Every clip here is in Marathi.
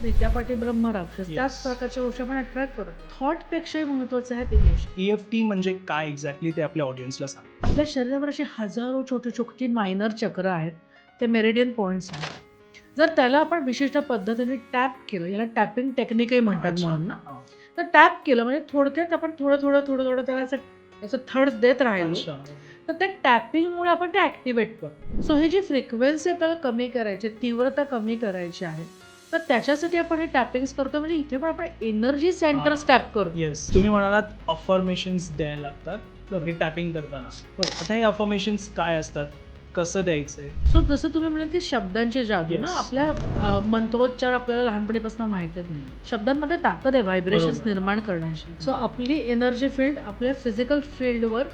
विद्या पाटील ब्रह्म राक्षस त्याच प्रकारच्या गोष्टी आपण अट्रॅक्ट करतो. थॉटपेक्षाही महत्त्वाचं आहे इमोशन. EFT म्हणजे काय एक्झॅक्टली ते आपल्या ऑडियन्सला सांग. आपल्या शरीरावर अशी हजारो छोटी छोटी मायनर चक्र आहेत, ते मेरिडियन पॉईंट्स आहेत. जर त्याला आपण विशिष्ट पद्धतीने टॅप केलं, याला टॅपिंग टेक्निकही म्हणतात म्हणून ना, तर टॅप केलं म्हणजे थोडक्यात आपण थोडं थोडं थोडं थोडं त्याला असं थर्ड देत राहिलो तर त्या टॅपिंगमुळे आपण ते ॲक्टिवेट करतो. सो ही जी फ्रिक्वेन्सी आपल्याला कमी करायची, तीव्रता कमी करायची आहे, तर त्याच्यासाठी आपण हे टॅपिंग्स करतो. म्हणजे इथे पण आपण एनर्जी सेंटर्स टॅप करतो. येस, तुम्ही म्हणालात अफर्मेशन्स द्यायला लागतात हे टॅपिंग करताना. आता हे अफर्मेशन्स काय असतात, कसं द्यायचंय? सो जसं तुम्ही म्हणाल की शब्दांची जादू ना, Yes. आपल्या मंत्रोच्चार आपल्याला लहानपणीपासून माहितीच नाही. शब्दांमध्ये ताकद आहे व्हायब्रेशन्स बरोबर. निर्माण करण्याची. सो आपली एनर्जी फील्ड आपल्या फिजिकल फील्डवर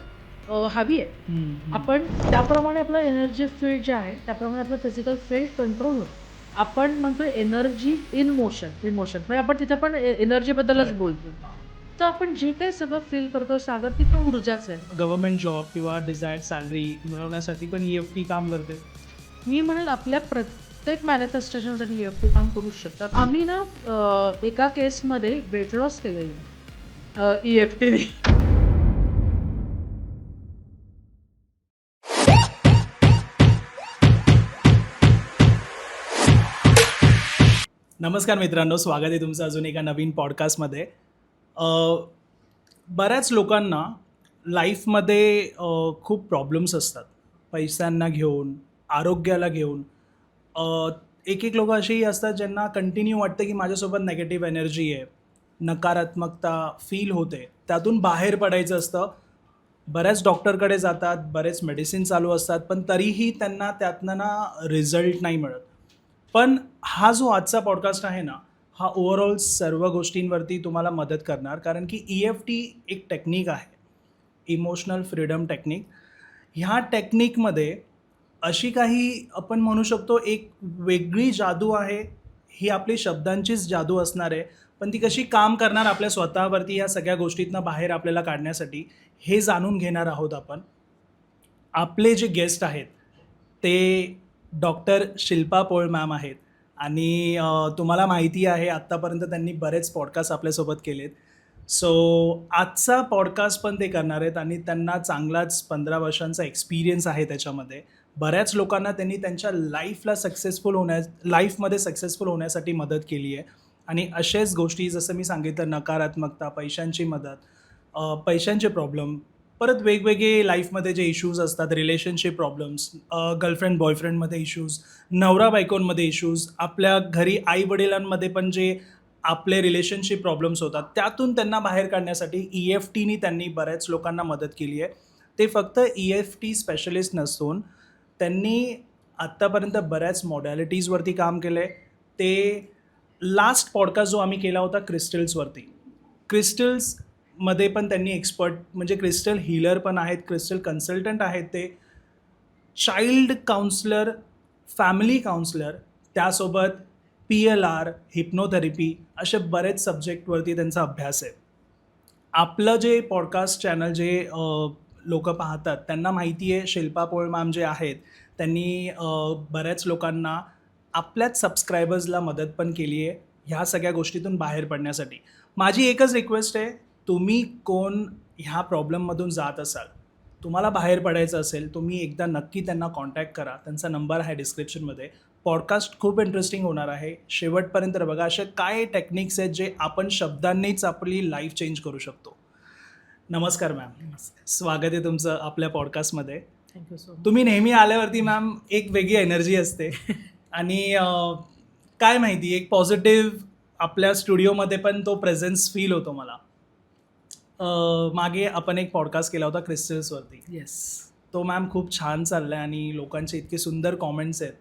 हवी आहे. आपण त्याप्रमाणे आपलं एनर्जी फील्ड जे आहे त्याप्रमाणे आपलं फिजिकल फील्ड कंट्रोल होतं. आपण म्हणतो एनर्जी इन मोशन म्हणजे आपण तिथे पण एनर्जीबद्दलच बोलतो. तर आपण जे काही सगळं फील करतो सागर, ती पण ऊर्जाच आहे. गव्हर्नमेंट जॉब किंवा डिझायर्ड सॅलरी मिळवण्यासाठी पण EFT काम करते. मी म्हणेल आपल्या प्रत्येक मॅनिफेस्टेशनसाठी EFT काम करू शकतात. आम्ही ना एका केसमध्ये वेट लॉस केलेली EFTने. नमस्कार मित्रांनो, स्वागत आहे तुमचं अजून एका नवीन पॉडकास्टमध्ये. बऱ्याच लोकांना लाईफमध्ये खूप प्रॉब्लेम्स असतात, पैशांना घेऊन, आरोग्याला घेऊन. एक एक लोकं अशीही असतात ज्यांना कंटिन्यू वाटतं की माझ्यासोबत नेगेटिव्ह एनर्जी आहे, नकारात्मकता फील होते, त्यातून बाहेर पडायचं असतं. बऱ्याच डॉक्टरकडे जातात, बरेच मेडिसिन चालू असतात, पण तरीही त्यांना त्यातनं ना रिझल्ट नाही मिळत. पण हा जो आजचा पॉडकास्ट आहे ना, हा ओव्हरऑल सर्व गोष्टींवरती तुम्हाला मदत करणार, कारण की EFT एक टेक्निक आहे, इमोशनल फ्रीडम टेक्निक. ह्या टेक्निकमध्ये अशी काही आपण म्हणू शकतो एक वेगळी जादू आहे. ही आपली शब्दांचीच जादू असणार आहे, पण ती कशी काम करणार आपल्या स्वतःवरती या सगळ्या गोष्टीतनं बाहेर आपल्याला काढण्यासाठी, हे जाणून घेणार आहोत आपण. आपले जे गेस्ट आहेत ते डॉक्टर शिल्पा पोळ मॅम आहेत आणि तुम्हाला माहिती आहे आत्तापर्यंत त्यांनी बरेच पॉडकास्ट आपल्यासोबत केलेत. सो आजचा पॉडकास्ट पण ते करणार आहेत आणि त्यांना चांगलाच 15 वर्षांचा एक्सपिरियन्स आहे त्याच्यामध्ये. बऱ्याच लोकांना त्यांनी त्यांच्या लाईफमध्ये सक्सेसफुल होण्यासाठी मदत केली आहे आणि अशाच गोष्टी जसं मी सांगितलं, नकारात्मकता, पैशांची मदत, पैशांचे प्रॉब्लेम, परत वेगवेगळे लाईफमध्ये जे इश्यूज असतात, रिलेशनशिप प्रॉब्लेम्स, गर्लफ्रेंड बॉयफ्रेंडमध्ये इश्यूज, नवरा बायकोंमध्ये इश्यूज, आपल्या घरी आईवडिलांमध्ये पण जे आपले रिलेशनशिप प्रॉब्लेम्स होतात, त्यातून त्यांना बाहेर काढण्यासाठी EFTनी त्यांनी बऱ्याच लोकांना मदत केली आहे. ते फक्त EFT स्पेशलिस्ट नसून त्यांनी आत्तापर्यंत बऱ्याच मॉडॅलिटीजवरती काम केलं आहे. ते लास्ट पॉडकास्ट जो आम्ही केला होता क्रिस्टल्सवरती, क्रिस्टल्समध्ये पण त्यांनी एक्सपर्ट, म्हणजे क्रिस्टल हीलर पण आहेत, क्रिस्टल कन्सल्टंट आहेत, ते चाइल्ड काउन्सलर, फॅमिली काउन्सलर, त्यासोबत PLR, हिप्नोथेरपी, असे बरेच सब्जेक्टवरती त्यांचा अभ्यास आहे. आपलं जे पॉडकास्ट चॅनल जे लोकं पाहतात त्यांना माहिती आहे, शिल्पा पोळ मॅम जे आहेत त्यांनी बऱ्याच लोकांना, आपल्याच सबस्क्रायबर्सला मदत पण केली आहे ह्या सगळ्या गोष्टीतून बाहेर पडण्यासाठी. माझी एकच रिक्वेस्ट आहे, तुम्ही कोण ह्या प्रॉब्लेममधून जात असाल, तुम्हाला बाहेर पडायचं असेल, तुम्ही एकदा नक्की त्यांना कॉन्टॅक्ट करा. त्यांचा नंबर आहे डिस्क्रिप्शनमध्ये. पॉडकास्ट खूप इंटरेस्टिंग होणार आहे, शेवटपर्यंत बघा. असे काय टेक्निक्स आहेत जे आपण शब्दांनीच आपली लाईफ चेंज करू शकतो. नमस्कार मॅम, स्वागत आहे तुमचं आपल्या पॉडकास्टमध्ये. Thank you so much. तुम्ही नेहमी आल्यावरती मॅम एक वेगळी एनर्जी असते आणि काय माहिती, एक पॉझिटिव्ह आपल्या स्टुडिओमध्ये पण तो प्रेझेन्स फील होतो मला. मागे आपण एक पॉडकास्ट केला होता क्रिस्टल्सवरती. येस. तो मॅम खूप छान चालला आहे आणि लोकांचे इतके सुंदर कॉमेंट्स आहेत.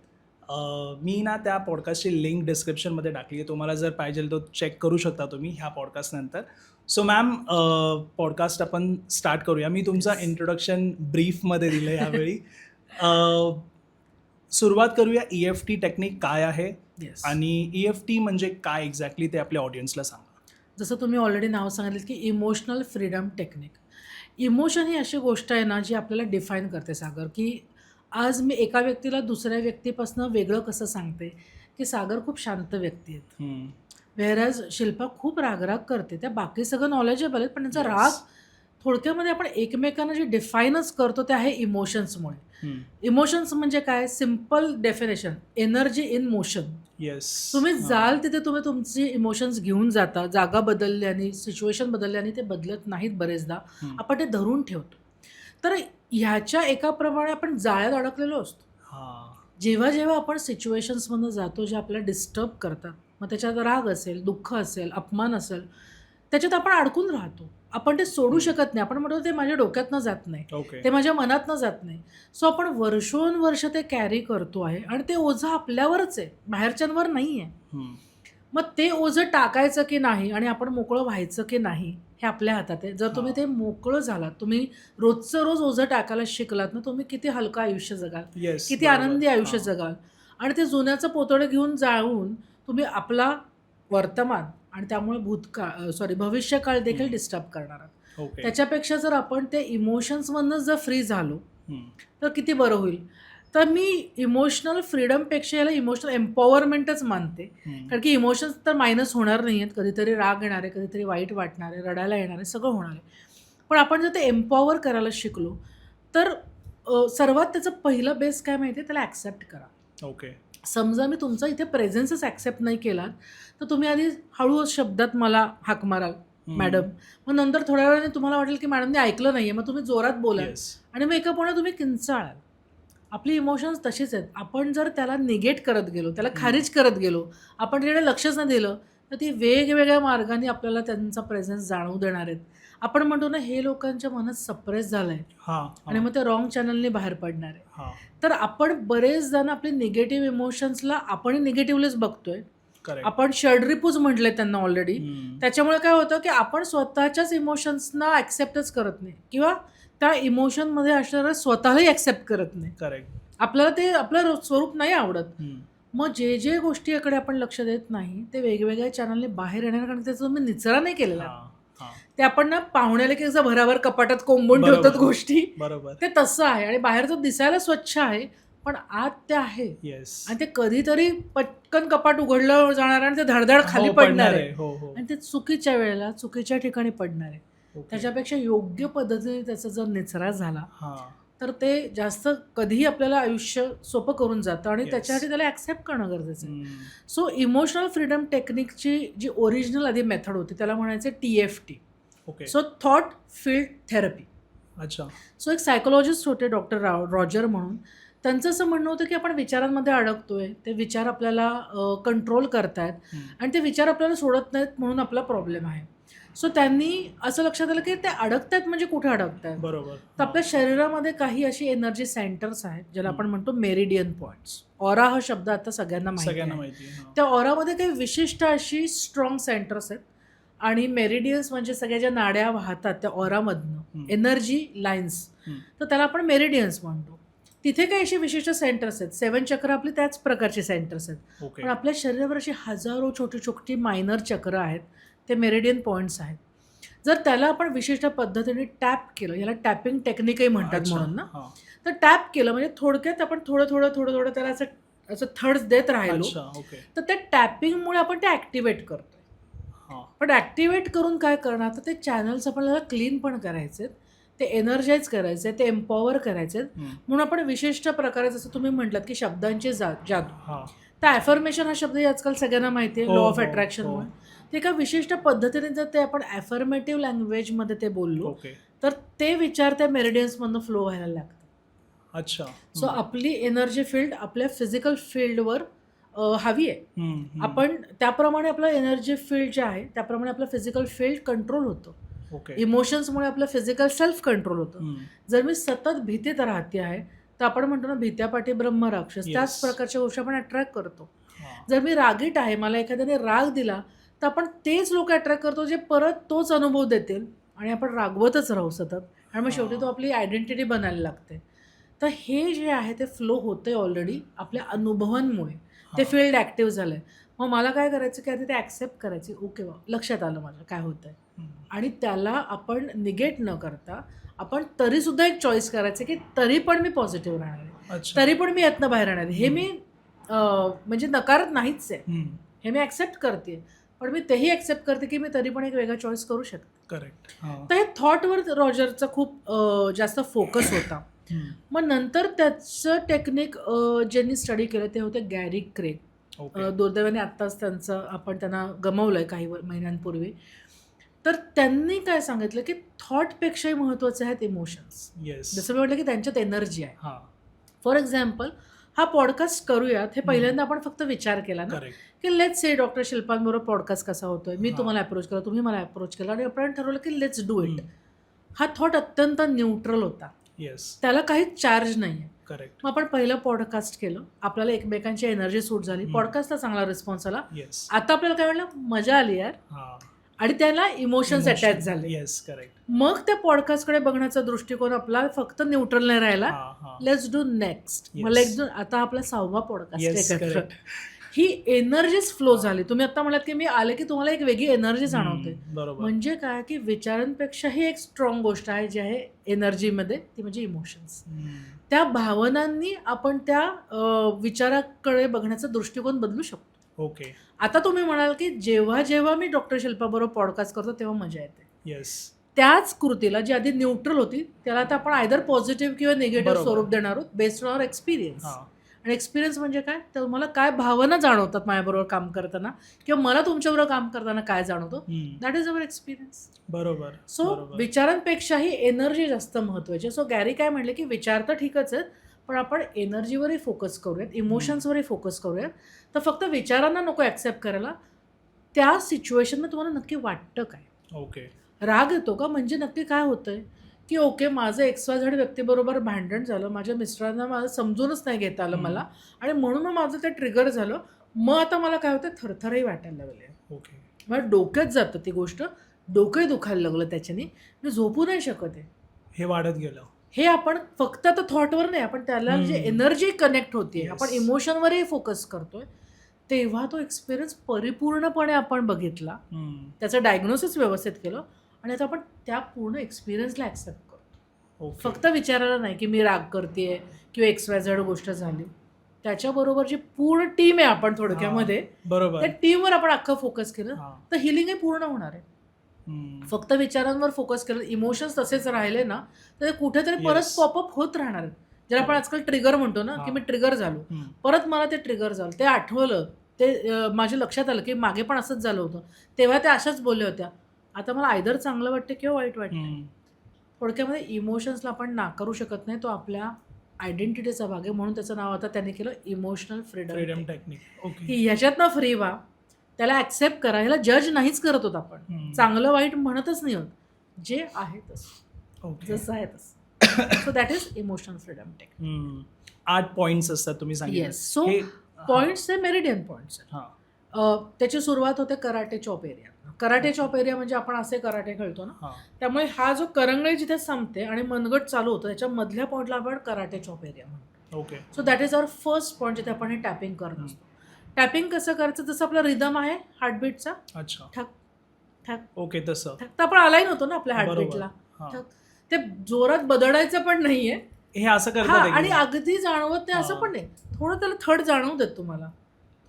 मी ना त्या पॉडकास्टची लिंक डिस्क्रिप्शनमध्ये टाकली आहे, तुम्हाला जर पाहिजे तो चेक करू शकता तुम्ही ह्या पॉडकास्टनंतर. सो मॅम, पॉडकास्ट आपण स्टार्ट करूया. मी तुमचा इंट्रोडक्शन ब्रीफमध्ये दिलं यावेळी. सुरुवात करूया. EFT टेक्निक काय आहे येस. आणि EFT म्हणजे काय एक्झॅक्टली ते आपल्या ऑडियन्सला सांगा. जसं तुम्ही ऑलरेडी नाव सांगितलं की इमोशनल फ्रीडम टेक्निक. इमोशन ही अशी गोष्ट आहे ना जी आपल्याला डिफाईन करते सागर, की आज मी एका व्यक्तीला दुसऱ्या व्यक्तीपासून वेगळं कसं सांगते, की सागर खूप शांत व्यक्ती आहेत. हम्म. व्हेअरॅज शिल्पा खूप रागराग करते. त्या बाकी सगळं नॉलेजेबल आहेत, पण त्यांचा Yes. राग थोडक्यामध्ये आपण एकमेकांना जे डिफाईनच करतो ते आहे इमोशन्समुळे. हम्म. इमोशन्स म्हणजे काय? Simple definition, energy in motion. Yes. तुम्ही जाल तिथे तुम्ही तुमचे इमोशन्स घेऊन जाता. जागा बदलल्याने, सिच्युएशन बदलल्याने ते बदलत नाहीत बरेचदा. आपण ते धरून ठेवतो. तर ह्याच्या एकाप्रमाणे आपण जाळ्यात अडकलेलो असतो. हा. जेव्हा जेव्हा आपण सिच्युएशन्समधनं जातो जे आपल्याला डिस्टर्ब करतात, मग त्याच्यात राग असेल, दुःख असेल, अपमान असेल, त्याच्यात आपण अडकून राहतो. आपण ते सोडू शकत नाही. आपण म्हणतो ते माझ्या डोक्यातनं जात नाही, ओके. ते माझ्या मनातनं जात नाही. सो आपण वर्षोनवर्ष ते कॅरी करतो आहे आणि ते ओझं आपल्यावरच आहे, बाहेरच्यांवर नाही आहे. हम्म. मग ते ओझं टाकायचं की नाही आणि आपण मोकळं व्हायचं की नाही हे आपल्या हातात आहे. जर तुम्ही ते मोकळं झालात, तुम्ही रोजचं रोज ओझं टाकायला शिकलात ना, तुम्ही किती हलकं आयुष्य जगाल, येस. किती आनंदी आयुष्य जगाल. आणि ते जुन्याचं पोतडं घेऊन जाळून तुम्ही आपला वर्तमान आणि त्यामुळे भविष्यकाळ देखील डिस्टर्ब करणार आहात. ओके. त्याच्यापेक्षा जर आपण ते इमोशन्समधनंच जर फ्री झालो हम्म. तर किती बरं होईल. तर मी इमोशनल फ्रीडमपेक्षा याला इमोशनल एम्पॉवरमेंटच मानते. हम्म. कारण की इमोशन्स तर मायनस होणार नाही आहेत. कधीतरी राग येणार आहे, कधीतरी वाईट वाटणार आहे, रडायला येणार आहे, सगळं होणार आहे. पण आपण जर ते एम्पॉवर करायला शिकलो तर सर्वात त्याचं पहिलं बेस काय माहिती आहे, त्याला ॲक्सेप्ट करा. ओके. समजा मी तुमचा इथे प्रेझेन्सच ॲक्सेप्ट नाही केला तर तुम्ही आधी हळू शब्दात मला हाक माराल, मॅडम. मग नंतर थोड्या वेळाने तुम्हाला वाटेल की मॅडमने ऐकलं नाही आहे, मग तुम्ही जोरात बोलाल येस. आणि मग एका पुढे तुम्ही किंचाळाल. आपली इमोशन्स तशीच आहेत. आपण जर त्याला निगेट करत गेलो, त्याला खारिज करत गेलो, आपण त्याकडे लक्षच नाही दिलं तर ती वेगवेगळ्या मार्गाने आपल्याला त्यांचा प्रेझेन्स जाणवू देणार आहेत. आपण म्हणतो ना, हे लोकांच्या मनात सप्रेस झालं आहे हा. आणि मग ते रॉंग चॅनलने बाहेर पडणार आहे. हा. तर आपण बरेच जण आपले निगेटिव्ह इमोशन्सला आपण निगेटिव्हलीच बघतोय. करेक्ट. आपण षड्रिपूज म्हटले त्यांना ऑलरेडी. हम्म. त्याच्यामुळे काय होतं की आपण स्वतःच्याच इमोशन्सना ॲक्सेप्टच करत नाही किंवा त्या इमोशनमध्ये असणारं स्वतःलाही ॲक्सेप्ट करत नाही. करेक्ट. आपल्याला ते आपलं स्वरूप नाही आवडत. हम्म. मग जे गोष्टीकडे आपण लक्ष देत नाही ते वेगवेगळ्या चॅनलने बाहेर येणार, कारण त्याचा तुम्ही निचरा नाही केलेला. हा. हा. ते आपण ना पाहुण्याला की जसं भराभर कपाटात कोंबून बरोबर. ठेवतात गोष्टी, बरोबर. ते तसं आहे. आणि बाहेरचं दिसायला स्वच्छ आहे पण आत ते आहे. येस. आणि ते कधीतरी पटकन कपाट उघडलं जाणार आणि ते धडधड खाली पडणार आहे. हो हो. आणि ते चुकीच्या वेळेला चुकीच्या ठिकाणी पडणार आहे. ओके. त्याच्यापेक्षा योग्य पद्धतीने त्याचा जर निचरा झाला हा. तर ते जास्त कधीही आपल्याला आयुष्य सोपं करून जातं आणि Yes. त्याच्यासाठी त्याला ॲक्सेप्ट करणं गरजेचं आहे. हम्म. सो इमोशनल फ्रीडम टेक्निकची जी ओरिजिनल आधी मेथड होती त्याला म्हणायचे TFT. Okay. So thought field therapy. अच्छा. सो एक सायकोलॉजिस्ट होते डॉक्टर रॉजर म्हणून. त्यांचं असं म्हणणं होतं की आपण विचारांमध्ये अडकतोय, ते विचार आपल्याला कंट्रोल करतायत हम्म. आणि ते विचार आपल्याला सोडत नाहीत म्हणून आपला प्रॉब्लेम आहे. सो त्यांनी असं लक्षात आलं की ते अडकतायत म्हणजे कुठे अडकतायत. बरोबर. तर आपल्या शरीरामध्ये काही अशी एनर्जी सेंटर्स आहेत ज्याला आपण म्हणतो मेरिडियन पॉईंट्स. ऑरा हा शब्द आता सगळ्यांना माहिती आहे. माहिती आहे. हा. त्या ऑरामध्ये काही विशिष्ट अशी स्ट्रॉंग सेंटर्स आहेत आणि मेरिडियन्स म्हणजे सगळ्या ज्या नाड्या वाहतात त्या ऑरामधनं, एनर्जी लाईन्स, तर त्याला आपण मेरिडियन्स म्हणतो. तिथे काही अशी विशिष्ट सेंटर्स आहेत. 7 चक्र आपली त्याच प्रकारचे सेंटर्स आहेत. ओके. पण आपल्या शरीरावर अशी हजारो छोटी छोटी मायनर चक्र आहेत, ते मेरिडियन पॉईंट्स आहेत. जर त्याला आपण विशिष्ट पद्धतीने टॅप केलं, याला टॅपिंग टेक्निकही म्हणतात अच्छा. म्हणून ना, हा. तर टॅप केलं म्हणजे थोडक्यात आपण थोडं थोडं थोडं थोडं त्याला असं थर्ड्स देत राहिलो अच्छा. ओके. तर त्या टॅपिंगमुळे आपण ते ॲक्टिवेट करतोय. हा. पण ॲक्टिवेट करून काय करणार, तर ते चॅनल्स आपल्याला क्लीन पण करायचे आहेत, ते एनर्जाईज करायचे, ते एम्पॉवर करायचे आहेत. म्हणून आपण विशिष्ट प्रकारे जसं तुम्ही म्हटलात की शब्दांची जादू, हा. तर ॲफर्मेशन हा शब्द आजकाल सगळ्यांना माहिती आहे, हो, लॉ ऑफ हो, अट्रॅक्शनमुळे. ते एका विशिष्ट पद्धतीने जर ते आपण ॲफर्मेटिव्ह लँग्वेजमध्ये ते बोललो ओके. तर ते विचार त्या मेरिडियन्समधनं फ्लो व्हायला लागतात. अच्छा. सो आपली एनर्जी फील्ड आपल्या फिजिकल फील्डवर हवी आहे. हम्म. आपण त्याप्रमाणे आपलं एनर्जी फील्ड जे आहे त्याप्रमाणे आपलं फिजिकल फील्ड कंट्रोल होतं. ओके. इमोशन्समुळे आपलं फिजिकल सेल्फ कंट्रोल होतं. हम्म. जर मी सतत भीतीत राहते आहे तर आपण म्हणतो ना, भीत्यापाठी ब्रह्मराक्षस, Yes. त्याच प्रकारच्या गोष्टी आपण अट्रॅक्ट करतो. हा. जर मी रागीट आहे, मला एखाद्याने राग दिला तर आपण तेच लोक अट्रॅक्ट करतो जे परत तोच अनुभव देतील आणि आपण रागवतच राहू सतत आणि मग शेवटी तो आपली आयडेंटिटी बनायला लागते. तर हे जे आहे ते फ्लो होते ऑलरेडी आपल्या अनुभवांमुळे. ते फील्ड ॲक्टिव्ह झालं आहे. मग मला काय करायचं की आधी ते ॲक्सेप्ट करायचे. ओके वा, लक्षात आलं माझं काय होतं आहे. आणि त्याला आपण निगेट न करता आपण तरीसुद्धा एक चॉईस करायचं की तरी पण मी पॉझिटिव्ह राहणार आहे, अच्छा. तरी पण मी यातनं बाहेर राहणार आहे. हे मी म्हणजे नकारत नाहीच आहे, हम्म. हे मी ॲक्सेप्ट करते, पण मी तेही ॲक्सेप्ट करते की मी तरी पण एक वेगळा चॉईस करू शकते. करेक्ट. हां. तर हे थॉटवर रॉजरचा खूप जास्त फोकस होता. हम्म. मग नंतर त्याचं टेक्निक ज्यांनी स्टडी केलं ते होते गॅरी क्रेग. ओके. दुर्दैवाने आत्ताच आपण त्यांना गमावलंय काही महिन्यांपूर्वी. तर त्यांनी काय सांगितलं की थॉटपेक्षाही महत्त्वाचे आहेत इमोशन्स. येस. जसं मी म्हटलं की त्यांच्यात एनर्जी आहे. हां. फॉर एक्झाम्पल, हा पॉडकास्ट करूयात हे पहिल्यांदा आपण फक्त विचार केला ना, करेक्ट. की लेट्स से डॉक्टर शिल्पांबरोबर पॉडकास्ट कसा होतोय, मी हां. तुम्हाला अप्रोच केला, तुम्ही मला अप्रोच केला आणि आपण ठरवलं की लेट्स डू इट. हम्म. हा थॉट अत्यंत न्यूट्रल होता, येस. त्याला काहीच चार्ज नाही आहे. करेक्ट. मग आपण पहिलं पॉडकास्ट केलं, आपल्याला एकमेकांची एनर्जी सूट झाली, पॉडकास्टला चांगला रिस्पॉन्स आला. येस. आता आपल्याला काय वाटलं, मजा आली यार, हां. आणि त्याला इमोशन्स अटॅच झाले. येस. करेक्ट. मग त्या पॉडकास्टकडे बघण्याचा दृष्टिकोन आपला फक्त न्यूट्रल नाही राहिला. हां. हां. Let's do next. Yes. मग लेट्स डू, आता आपला 6वा पॉडकास्ट येस. एकत्र. करेक्ट. ही एनर्जीच फ्लो झाली. तुम्ही आता म्हणालात की मी आले की तुम्हाला एक वेगळी एनर्जी जाणवते. बरोबर. म्हणजे काय की विचारांपेक्षाही एक स्ट्रॉंग गोष्ट आहे जी आहे एनर्जीमध्ये, ती म्हणजे इमोशन्स. त्या भावनांनी आपण त्या विचाराकडे बघण्याचा दृष्टिकोन बदलू शकतो. ओके. आता तुम्ही म्हणाल की जेव्हा जेव्हा मी डॉक्टर शिल्पाबरोबर पॉडकास्ट करतो तेव्हा मजा येते. येस. त्याच कृतीला जी आधी न्यूट्रल होती त्याला आता आपण आयदर पॉझिटिव्ह किंवा निगेटिव्ह बरोबर. स्वरूप देणार आहोत बेस्ड ऑन अवर एक्सपिरियन्स. हां. आणि एक्सपिरियन्स म्हणजे काय, तर मला काय भावना जाणवतात माझ्याबरोबर काम करताना, किंवा मला तुमच्याबरोबर काम करताना काय जाणवतं, दॅट इज अवर एक्सपिरियन्स. बरोबर. सो बरोबर. विचारांपेक्षाही एनर्जी जास्त महत्त्वाची. सो गॅरी काय म्हणले की विचार तर ठीकच आहेत, पण आपण एनर्जीवरही फोकस करूयात, इमोशन्सवरही फोकस करूयात. तर फक्त विचारांना नको ॲक्सेप्ट करायला, त्या सिच्युएशनमध्ये तुम्हाला नक्की वाटतं काय, ओके. राग येतो का, म्हणजे नक्की काय होतंय, की ओके माझं XYZ व्यक्तीबरोबर भांडण झालं, माझ्या मिस्टरांना मला समजूनच नाही घेता आलं मला, आणि म्हणून मग माझं ते ट्रिगर झालं. मग आता मला काय होतं, थरथरही वाटायला लागले. ओके. मला डोक्यात जातं ती गोष्ट, डोकंही दुखायला लागलं त्याच्याने, मी झोपू नाही शकत आहे. हे वाढत गेलं. हे आपण फक्त आता थॉटवर नाही, आपण त्याला जे एनर्जी कनेक्ट होते, Yes. आपण इमोशनवरही फोकस करतोय, तेव्हा तो एक्सपिरियन्स परिपूर्णपणे आपण बघितला, त्याचं डायग्नोसिस व्यवस्थित केलं, आणि आता आपण त्या पूर्ण एक्सपिरियन्सला ॲक्सेप्ट करतो. ओके. फक्त विचारायला नाही की मी राग करते किंवा XYZ गोष्ट झाली. त्याच्याबरोबर जी पूर्ण टीम आहे आपण थोडक्यामध्ये, बरोबर. त्या टीमवर आपण अख्खं फोकस केलं हां. तर हिलिंगही पूर्ण होणार आहे. फक्त विचारांवर फोकस केलं, इमोशन्स तसेच राहिले ना, तर ते कुठेतरी परत Yes. पॉपअप होत राहणार आहेत. ज्याला आपण आजकाल ट्रिगर म्हणतो ना, की मी ट्रिगर झालो, परत मला ते ट्रिगर झालं, ते आठवलं, ते माझ्या लक्षात आलं की मागे पण असंच झालं होतं, तेव्हा त्या अशाच बोलल्या होत्या. आता मला आयदर चांगलं वाटतं किंवा वाईट वाटतं. थोडक्यामध्ये इमोशन्सला आपण नाकारू शकत नाही, तो आपल्या आयडेंटिटीचा भाग आहे. म्हणून त्याचं नाव आता त्यांनी केलं emotional freedom freedom. Technique. Okay. की ह्याच्यातनं फ्री व्हा, त्याला ॲक्सेप्ट करा, ह्याला जज नाहीच करत होत आपण, चांगलं वाईट म्हणतच नाही होत, जे आहे तसं, ओके. जसं आहे तसं. So that is emotional freedom technique. 8 points असतात तुम्ही सांगितले. येस. सो पॉईंट्स हे मेरिडियन पॉईंट्स आहेत. हां. त्याची सुरुवात होते karate chop area. Karate chop area म्हणजे आपण असे कराटे खेळतो ना, हां. त्यामुळे हा जो करंगळी जिथे संपते आणि मनगट चालू होतं त्याच्या मधल्या पॉईंटला आपण कराटे चॉप एरिया म्हणतो. Okay. So that is our first point जिथे आपण हे टॅपिंग करत असतो. टॅपिंग कसं करायचं, जसं आपला रिदम आहे हार्टबीटचा, अच्छा. ठक ठक ओके. तसं. ठक, तर आपण अलाईन होतो ना आपल्या हार्टबीटला. हां. ठक, ते जोरात बदडायचं पण नाहीये, हे असं हा, करतात आणि एक. अगदी जाणवत नाही असं पण नाही, थोडं त्याला थड जाणवू देत, तुम्हाला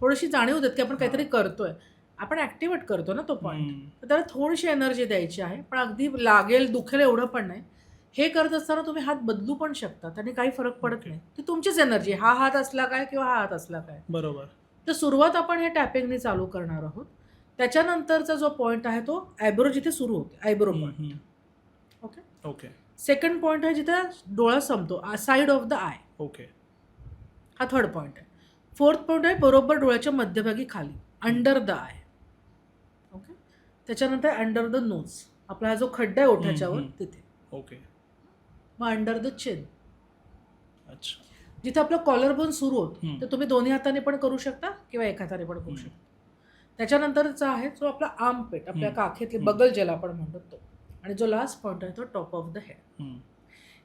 थोडीशी जाणीव देत की आपण काहीतरी करतोय, आपण ऍक्टिव्हेट करतो ना तो पॉईंट, तर त्याला थोडीशी एनर्जी द्यायची आहे, पण अगदी लागेल दुखेल एवढं पण नाही. हे करत असताना तुम्ही हात बदलू पण शकतात आणि काही फरक पडत नाही, ती तुमचीच एनर्जी, हा हात असला काय किंवा हा हात असला काय. बरोबर. तर सुरुवात आपण हे टॅपिंगने चालू करणार आहोत. त्याच्यानंतरचा जो पॉईंट आहे तो आयब्रो जिथे सुरू होते, eyebrow point. Okay. Okay. Second point आहे जिथे डोळा संपतो, side of the I. Okay. हा थर्ड पॉईंट आहे. फोर्थ पॉईंट आहे बरोबर डोळ्याच्या मध्यभागी खाली, अंडर द आय. ओके. त्याच्यानंतर अंडर द नोज, आपला हा जो खड्डा आहे ओठाच्यावर तिथे. ओके. मग अंडर द चिन, अच्छा. जिथे आपलं कॉलर बोन सुरू होतं, तर तुम्ही दोन्ही हाताने पण करू शकता किंवा एका हाताने पण करू शकता. त्याच्यानंतरचा आहे जो आपला आर्मपेट, आपल्या काखेतली बगल ज्याला आपण म्हणतो तो, आणि जो लास्ट पॉईंट आहे तो टॉप ऑफ द हेड.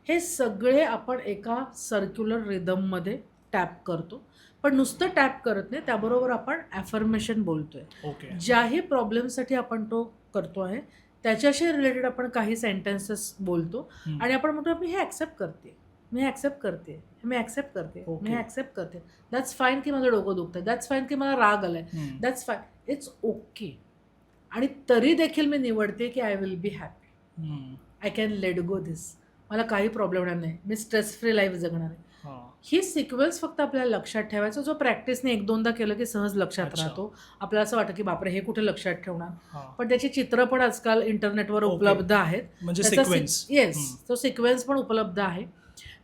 हे सगळे आपण एका सर्क्युलर रिदममध्ये टॅप करतो, पण नुसतं टॅप करत नाही, त्याबरोबर आपण ॲफर्मेशन बोलतोय. ओके. ज्याही प्रॉब्लेमसाठी आपण तो करतो आहे त्याच्याशी रिलेटेड आपण काही सेंटेन्सेस बोलतो, आणि आपण म्हणतो मी हे ॲक्सेप्ट करते, मी ॲक्सेप्ट करते, मी ॲक्सेप्ट करते, Okay. मी ॲक्सेप्ट करते. दॅट्स फाईन की माझं डोकं दुखतंय, दॅट्स फाईन की मला राग आलाय, हम्म. That's fine, it's okay. आणि तरी देखील मी निवडते की आय विल बी हॅपी, हम्म. I can let go this. मला काही प्रॉब्लेम होणार नाही, मी स्ट्रेस फ्री लाईफ जगणार आहे. हा. ही सिक्वेन्स फक्त आपल्याला लक्षात ठेवायचा, जो प्रॅक्टिसने 1-2दा केलं की सहज लक्षात अच्छा. राहतो. आपल्याला असं वाटतं की बापरे हे कुठे लक्षात ठेवणार, हा. पण त्याची चित्र पण आजकाल इंटरनेटवर Okay. उपलब्ध आहेत. म्हणजे त्याचा सिक्वेन्स. येस, तो सिक्वेन्स पण उपलब्ध आहे.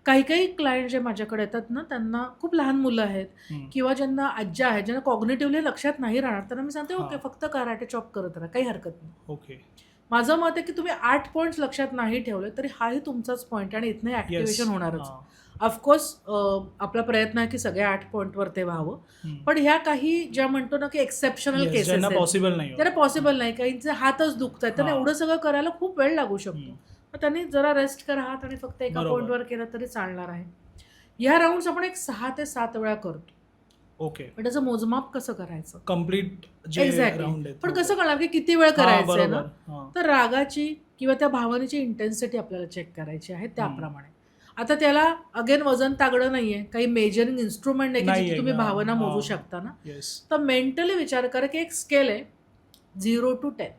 काही काही क्लायंट जे माझ्याकडे येतात ना, त्यांना खूप लहान मुलं आहेत किंवा ज्यांना आज्या आहेत, ज्यांना कॉग्निटिव्हली लक्षात नाही राहणार, त्यांना मी सांगते हा. ओके फक्त कराटे चॉप करत राहा, काही हरकत नाही. ओके. माझं मत आहे की तुम्ही 8 पॉईंट्स लक्षात नाही ठेवले तरी हाही तुमचाच पॉईंट आणि इथनं ऍक्टिव्हेशन होणारच. ऑफकोर्स आपला प्रयत्न आहे की सगळ्या 8 पॉईंटवर ते व्हावं, पण ह्या काही ज्या म्हणतो ना की एक्सेप्शनल केसेस ज्यांना आहेत, पॉसिबल नाही त्याला पॉसिबल नाही, काहींचे हातच दुखत आहेत, त्यांना हा. एवढं सगळं करायला खूप वेळ लागू शकतो. मग त्यांनी जरा रेस्ट करा हात आणि फक्त एका बरोबर. पॉईंटवर केलं तरी चालणार आहे. ह्या राऊंड्स आपण एक 6 ते 7 वेळा करतो. ओके. पण त्याचं मोजमाप कसं करायचं, कम्प्लीट जे एक्झॅक्टली, राऊंड आहेत. पण कसं कळणार की किती वेळ करायचं आहे ना, बरोबर. हा. तर रागाची किंवा त्या भावनेची इंटेन्सिटी आपल्याला चेक करायची आहे त्याप्रमाणे. आता त्याला अगेन वजन तागडं नाहीये, काही मेजरिंग इन्स्ट्रुमेंट नाही की नाहीये जिथे तुम्ही का? भावना मोजू हा. शकता ना. येस. तर मेंटली विचार करा की एक स्केल आहे 0 to 10.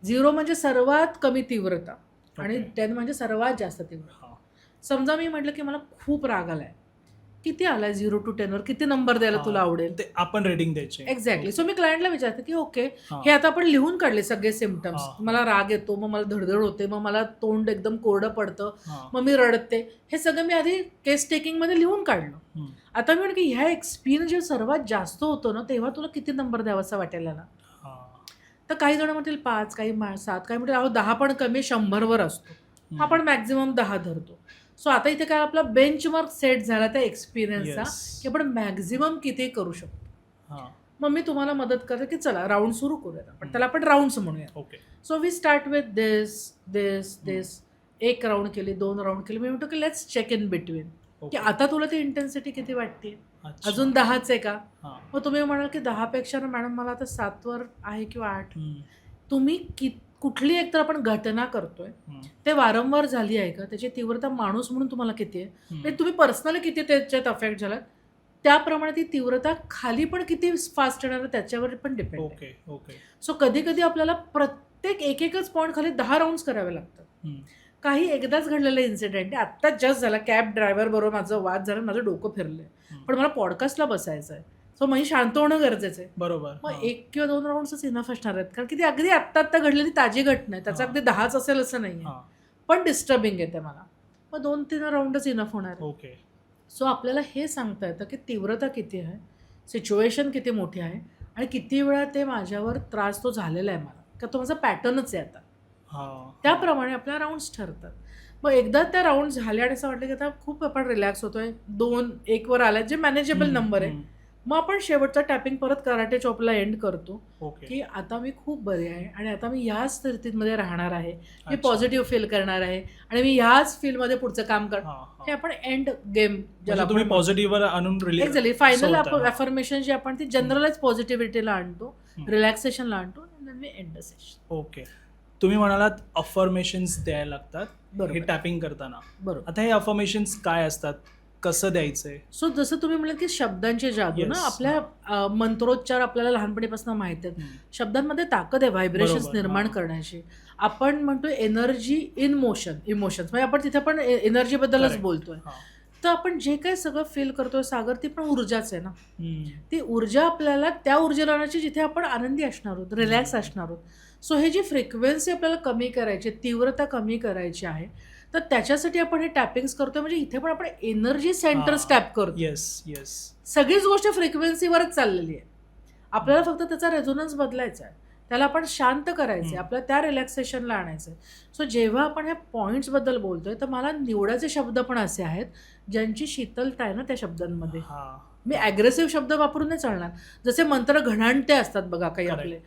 0 म्हणजे सर्वात कमी तीव्रता आणि Okay. 10 म्हणजे सर्वात जास्त तीव्रता. हा. समजा मी म्हटलं की मला खूप राग आलाय, किती आलाय 0 to 10 वर, किती नंबर द्यायला तुला आवडेल? ते आपण रेटिंग द्यायचे. एक्झॅक्टली. सो मी क्लायंटला विचारते की ओके, हा. हे आता आपण लिहून काढले सगळे सिम्पटम्स. हा. मला राग येतो, मग मला धडधड होते, मग मला तोंड एकदम कोरडं पडतं, हा. मग मी रडते, हे सगळं मी आधी केस टेकिंग मध्ये लिहून काढलं. हम्म. आता मी म्हणते की ह्या एक्सपिरियन्स जेव्हा सर्वात जास्त होतो ना, तेव्हा तुला किती नंबर द्यावासा वाटेल ना. हा. तर काही जण म्हणतील 5, काही 7, काही म्हणतील अहो 10 पण कमी 100वर असतो, आपण मॅक्झिमम 10 धरतो. सो आता इथे काय आपला बेंचमार्क सेट झाला त्या एक्सपिरियन्सचा Yes. की आपण मॅक्झिमम किती करू शकतो. हा. मग मी तुम्हाला मदत करते की चला राऊंड सुरू करूयात, आपण त्याला आपण राऊंड्स म्हणूया. Okay. So we start with this this this. 1 round केली, 2 राऊंड केली, मी म्हणतो की लेट्स चेक इन बिटवीन की आता तुला ती इंटेन्सिटी किती वाटते, अच्छा. अजून 10च आहे का. हा. मग तुम्ही म्हणाल की 10 पेक्षा ना मॅडम मला आता 7वर आहे किंवा 8. हम्म. तुम्ही कुठली एक तर आपण घटना करतोय हम्म. ते वारंवार झाली आहे का, त्याची तीव्रता माणूस म्हणून तुम्हाला किती आहे, हम्म. म्हणजे तुम्ही पर्सनली किती त्याच्यात अफेक्ट झालात, त्याप्रमाणे ती तीव्रता खाली पण किती फास्ट येणार त्याच्यावर पण डिपेंड आहे. ओके. ओके. सो कधी कधी आपल्याला प्रत्येक एकच पॉईंट खाली 10 राऊंड्स करावे लागतात. हम्म. काही एकदाच घडलेलं इन्सिडेंट आहे, आत्ता जस्ट झाला, कॅब ड्रायव्हर बरोबर माझं वाद झाला, माझं डोकं फिरलंय, पण मला पॉडकास्टला बसायचं आहे, सो मी शांत होणं गरजेचं आहे. बरोबर. मग हा. 1 किंवा 2 राऊंड्सच इनफ असणार आहेत, कारण की ती अगदी आत्ता घडलेली ताजी घटना आहे, त्याचा हा. अगदी 10च असेल असं नाही आहे, हा. पण डिस्टर्बिंग येते मला. मग 2-3 राऊंडच इनफ होणार आहे. ओके. सो आपल्याला हे सांगता येतं की तीव्रता किती आहे, सिच्युएशन किती मोठी आहे आणि किती वेळा ते माझ्यावर त्रास तो झालेला आहे मला, का तो माझा पॅटर्नच आहे आता. हा. त्याप्रमाणे आपल्या राऊंड्स ठरतात. मग एकदा त्या राऊंड झाल्या आणि असं वाटलं की आता खूप आपण रिलॅक्स होतोय, 2-1 वर आलाय, जे मॅनेजेबल नंबर आहे, मग आपण शेवटचा टॅपिंग परत कराटे चॉपला एंड करतो ओके. की आता मी खूप बरी आहे आणि आता मी ह्याच स्थितीमध्ये राहणार आहे, मी अच्छा. पॉझिटिव्ह फील करणार आहे आणि मी ह्याच फील्डमध्ये पुढचं काम करणार. हा. हा. हे आपण एंड गेम ज्याला म्हणजे तुम्ही पॉझिटिव्हवर आणून रिलीज. एक्झॅक्टली फायनल होतं. हा. अफर्मेशन जे आपण ती जनरलाइज पॉझिटिव्हिटीला आणतो, रिलॅक्सेशनला आणतो आणि then we end the session. Okay. तुम्ही म्हणालात अफर्मेशन्स द्यायला लागतात हे बरोबर टॅपिंग करताना. बरोबर. आता हे अफर्मेशन्स काय असतात, कसं द्यायचंय? सो जसं तुम्ही म्हणाल की शब्दांची जादू ना, Yes. आपल्या मंत्रोच्चार आपल्याला लहानपणीपासून माहिती आहेत, शब्दांमध्ये ताकद आहे व्हायब्रेशन्स बरोबर. निर्माण हा. करण्याची. आपण म्हणतो एनर्जी इन मोशन, इमोशन्स, म्हणजे आपण तिथे पण एनर्जीबद्दलच Correct. बोलतोय. हा. तर आपण जे काही सगळं फील करतोय सागर, ती पण ऊर्जाच आहे ना. हम्म. ती ऊर्जा आपल्याला त्या ऊर्जेला आणायची जिथे आपण आनंदी असणार आहोत, रिलॅक्स असणार आहोत. सो हे जी फ्रिक्वेन्सी आपल्याला कमी करायची, तीव्रता कमी करायची आहे, तर त्याच्यासाठी आपण हे टॅपिंग्स करतोय. म्हणजे इथे पण आपण एनर्जी सेंटर्स हा. टॅप करतो. येस. येस. सगळीच गोष्ट फ्रिक्वेन्सीवरच चाललेली आहे. आपल्याला फक्त त्याचा रेझोनन्स बदलायचा आहे, त्याला आपण शांत करायचं आहे, आपल्याला त्या रिलॅक्सेशनला आणायचं आहे. सो जेव्हा आपण ह्या पॉईंट्सबद्दल बोलतोय, तर मला निवडाचे शब्द पण असे आहेत ज्यांची शीतलता आहे ना त्या शब्दांमध्ये. हा. मी ॲग्रेसिव्ह शब्द वापरून नाही चालणार. जसे मंत्र घणाणते असतात बघा काही Correct. आपले,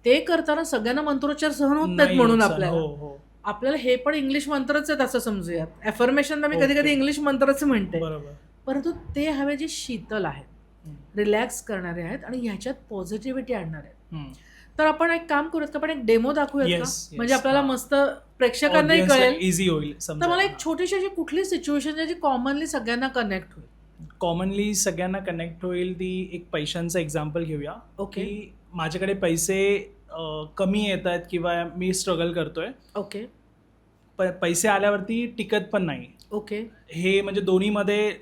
ते करताना सगळ्यांना मंत्रोच्चार सहन होत नाही नाहीत म्हणून होत. आपल्याला हो. हो. आपल्याला हे पण इंग्लिश मंत्रच आहेत असं समजूयात. ॲफर्मेशनला मी कधी कधी Okay. इंग्लिश मंत्रच म्हणते, बरोबर. परंतु ते हवे जे शीतल आहेत, हम्म. रिलॅक्स करणारे आहेत आणि ह्याच्यात पॉझिटिव्हिटी आणणारे आहेत. हम्म. तर आपण एक काम करूयात का, आपण एक डेमो दाखवूयात का, Yes, yes. म्हणजे आपल्याला हा. मस्त प्रेक्षकांनाही Audience ला कळेल. इझी होईल तर समजा. मला एक छोटीशी अशी कुठली सिच्युएशन आहे जी कॉमनली सगळ्यांना कनेक्ट होईल. कॉमनली सगळ्यांना कनेक्ट होईल ती एक पैशांचं एक्झाम्पल घेऊया. ओके. की माझ्याकडे पैसे कमी येत आहेत किंवा मी स्ट्रगल करतोय, ओके. पैसे आल्यावरती टिकत पण नाही. ओके. हे म्हणजे दोन्हीमध्ये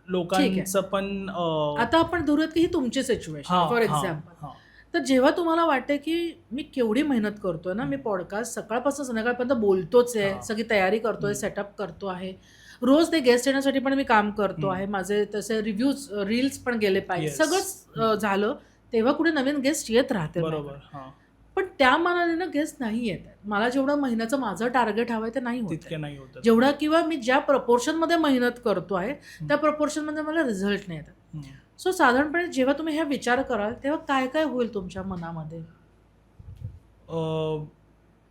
लोकांचं पण आता आपण धरूयात की ही तुमची सिच्युएशन हा, फॉर हा, एक्झाम्पल. हा. तर जेव्हा तुम्हाला वाटतं की मी केवढी मेहनत करतोय ना, मी पॉडकास्ट सकाळपासून संध्याकाळपर्यंत बोलतोच आहे, हा. सगळी तयारी करतोय, सेटअप करतो आहे, रोज ते गेस्ट येण्यासाठी पण मी काम करतो आहे, माझे तसे रिव्ह्यूज रील्स पण गेले पाहिजे, Yes. सगळंच झालं, तेव्हा कुठे नवीन गेस्ट येत राहते. बरोबर. हा. पण त्या मानाने ना गेस्ट नाही येत आहेत. मला जेवढं महिन्याचं माझं टार्गेट हवंय ते नाही होत तितके आहे. नाही होत. जेवढा किंवा मी ज्या प्रपोर्शनमध्ये मेहनत करतो आहे त्या प्रपोर्शनमध्ये मला रिझल्ट नाही येतात. सो साधारणपणे जेव्हा तुम्ही हे विचार कराल तेव्हा काय काय होईल तुमच्या मनामध्ये?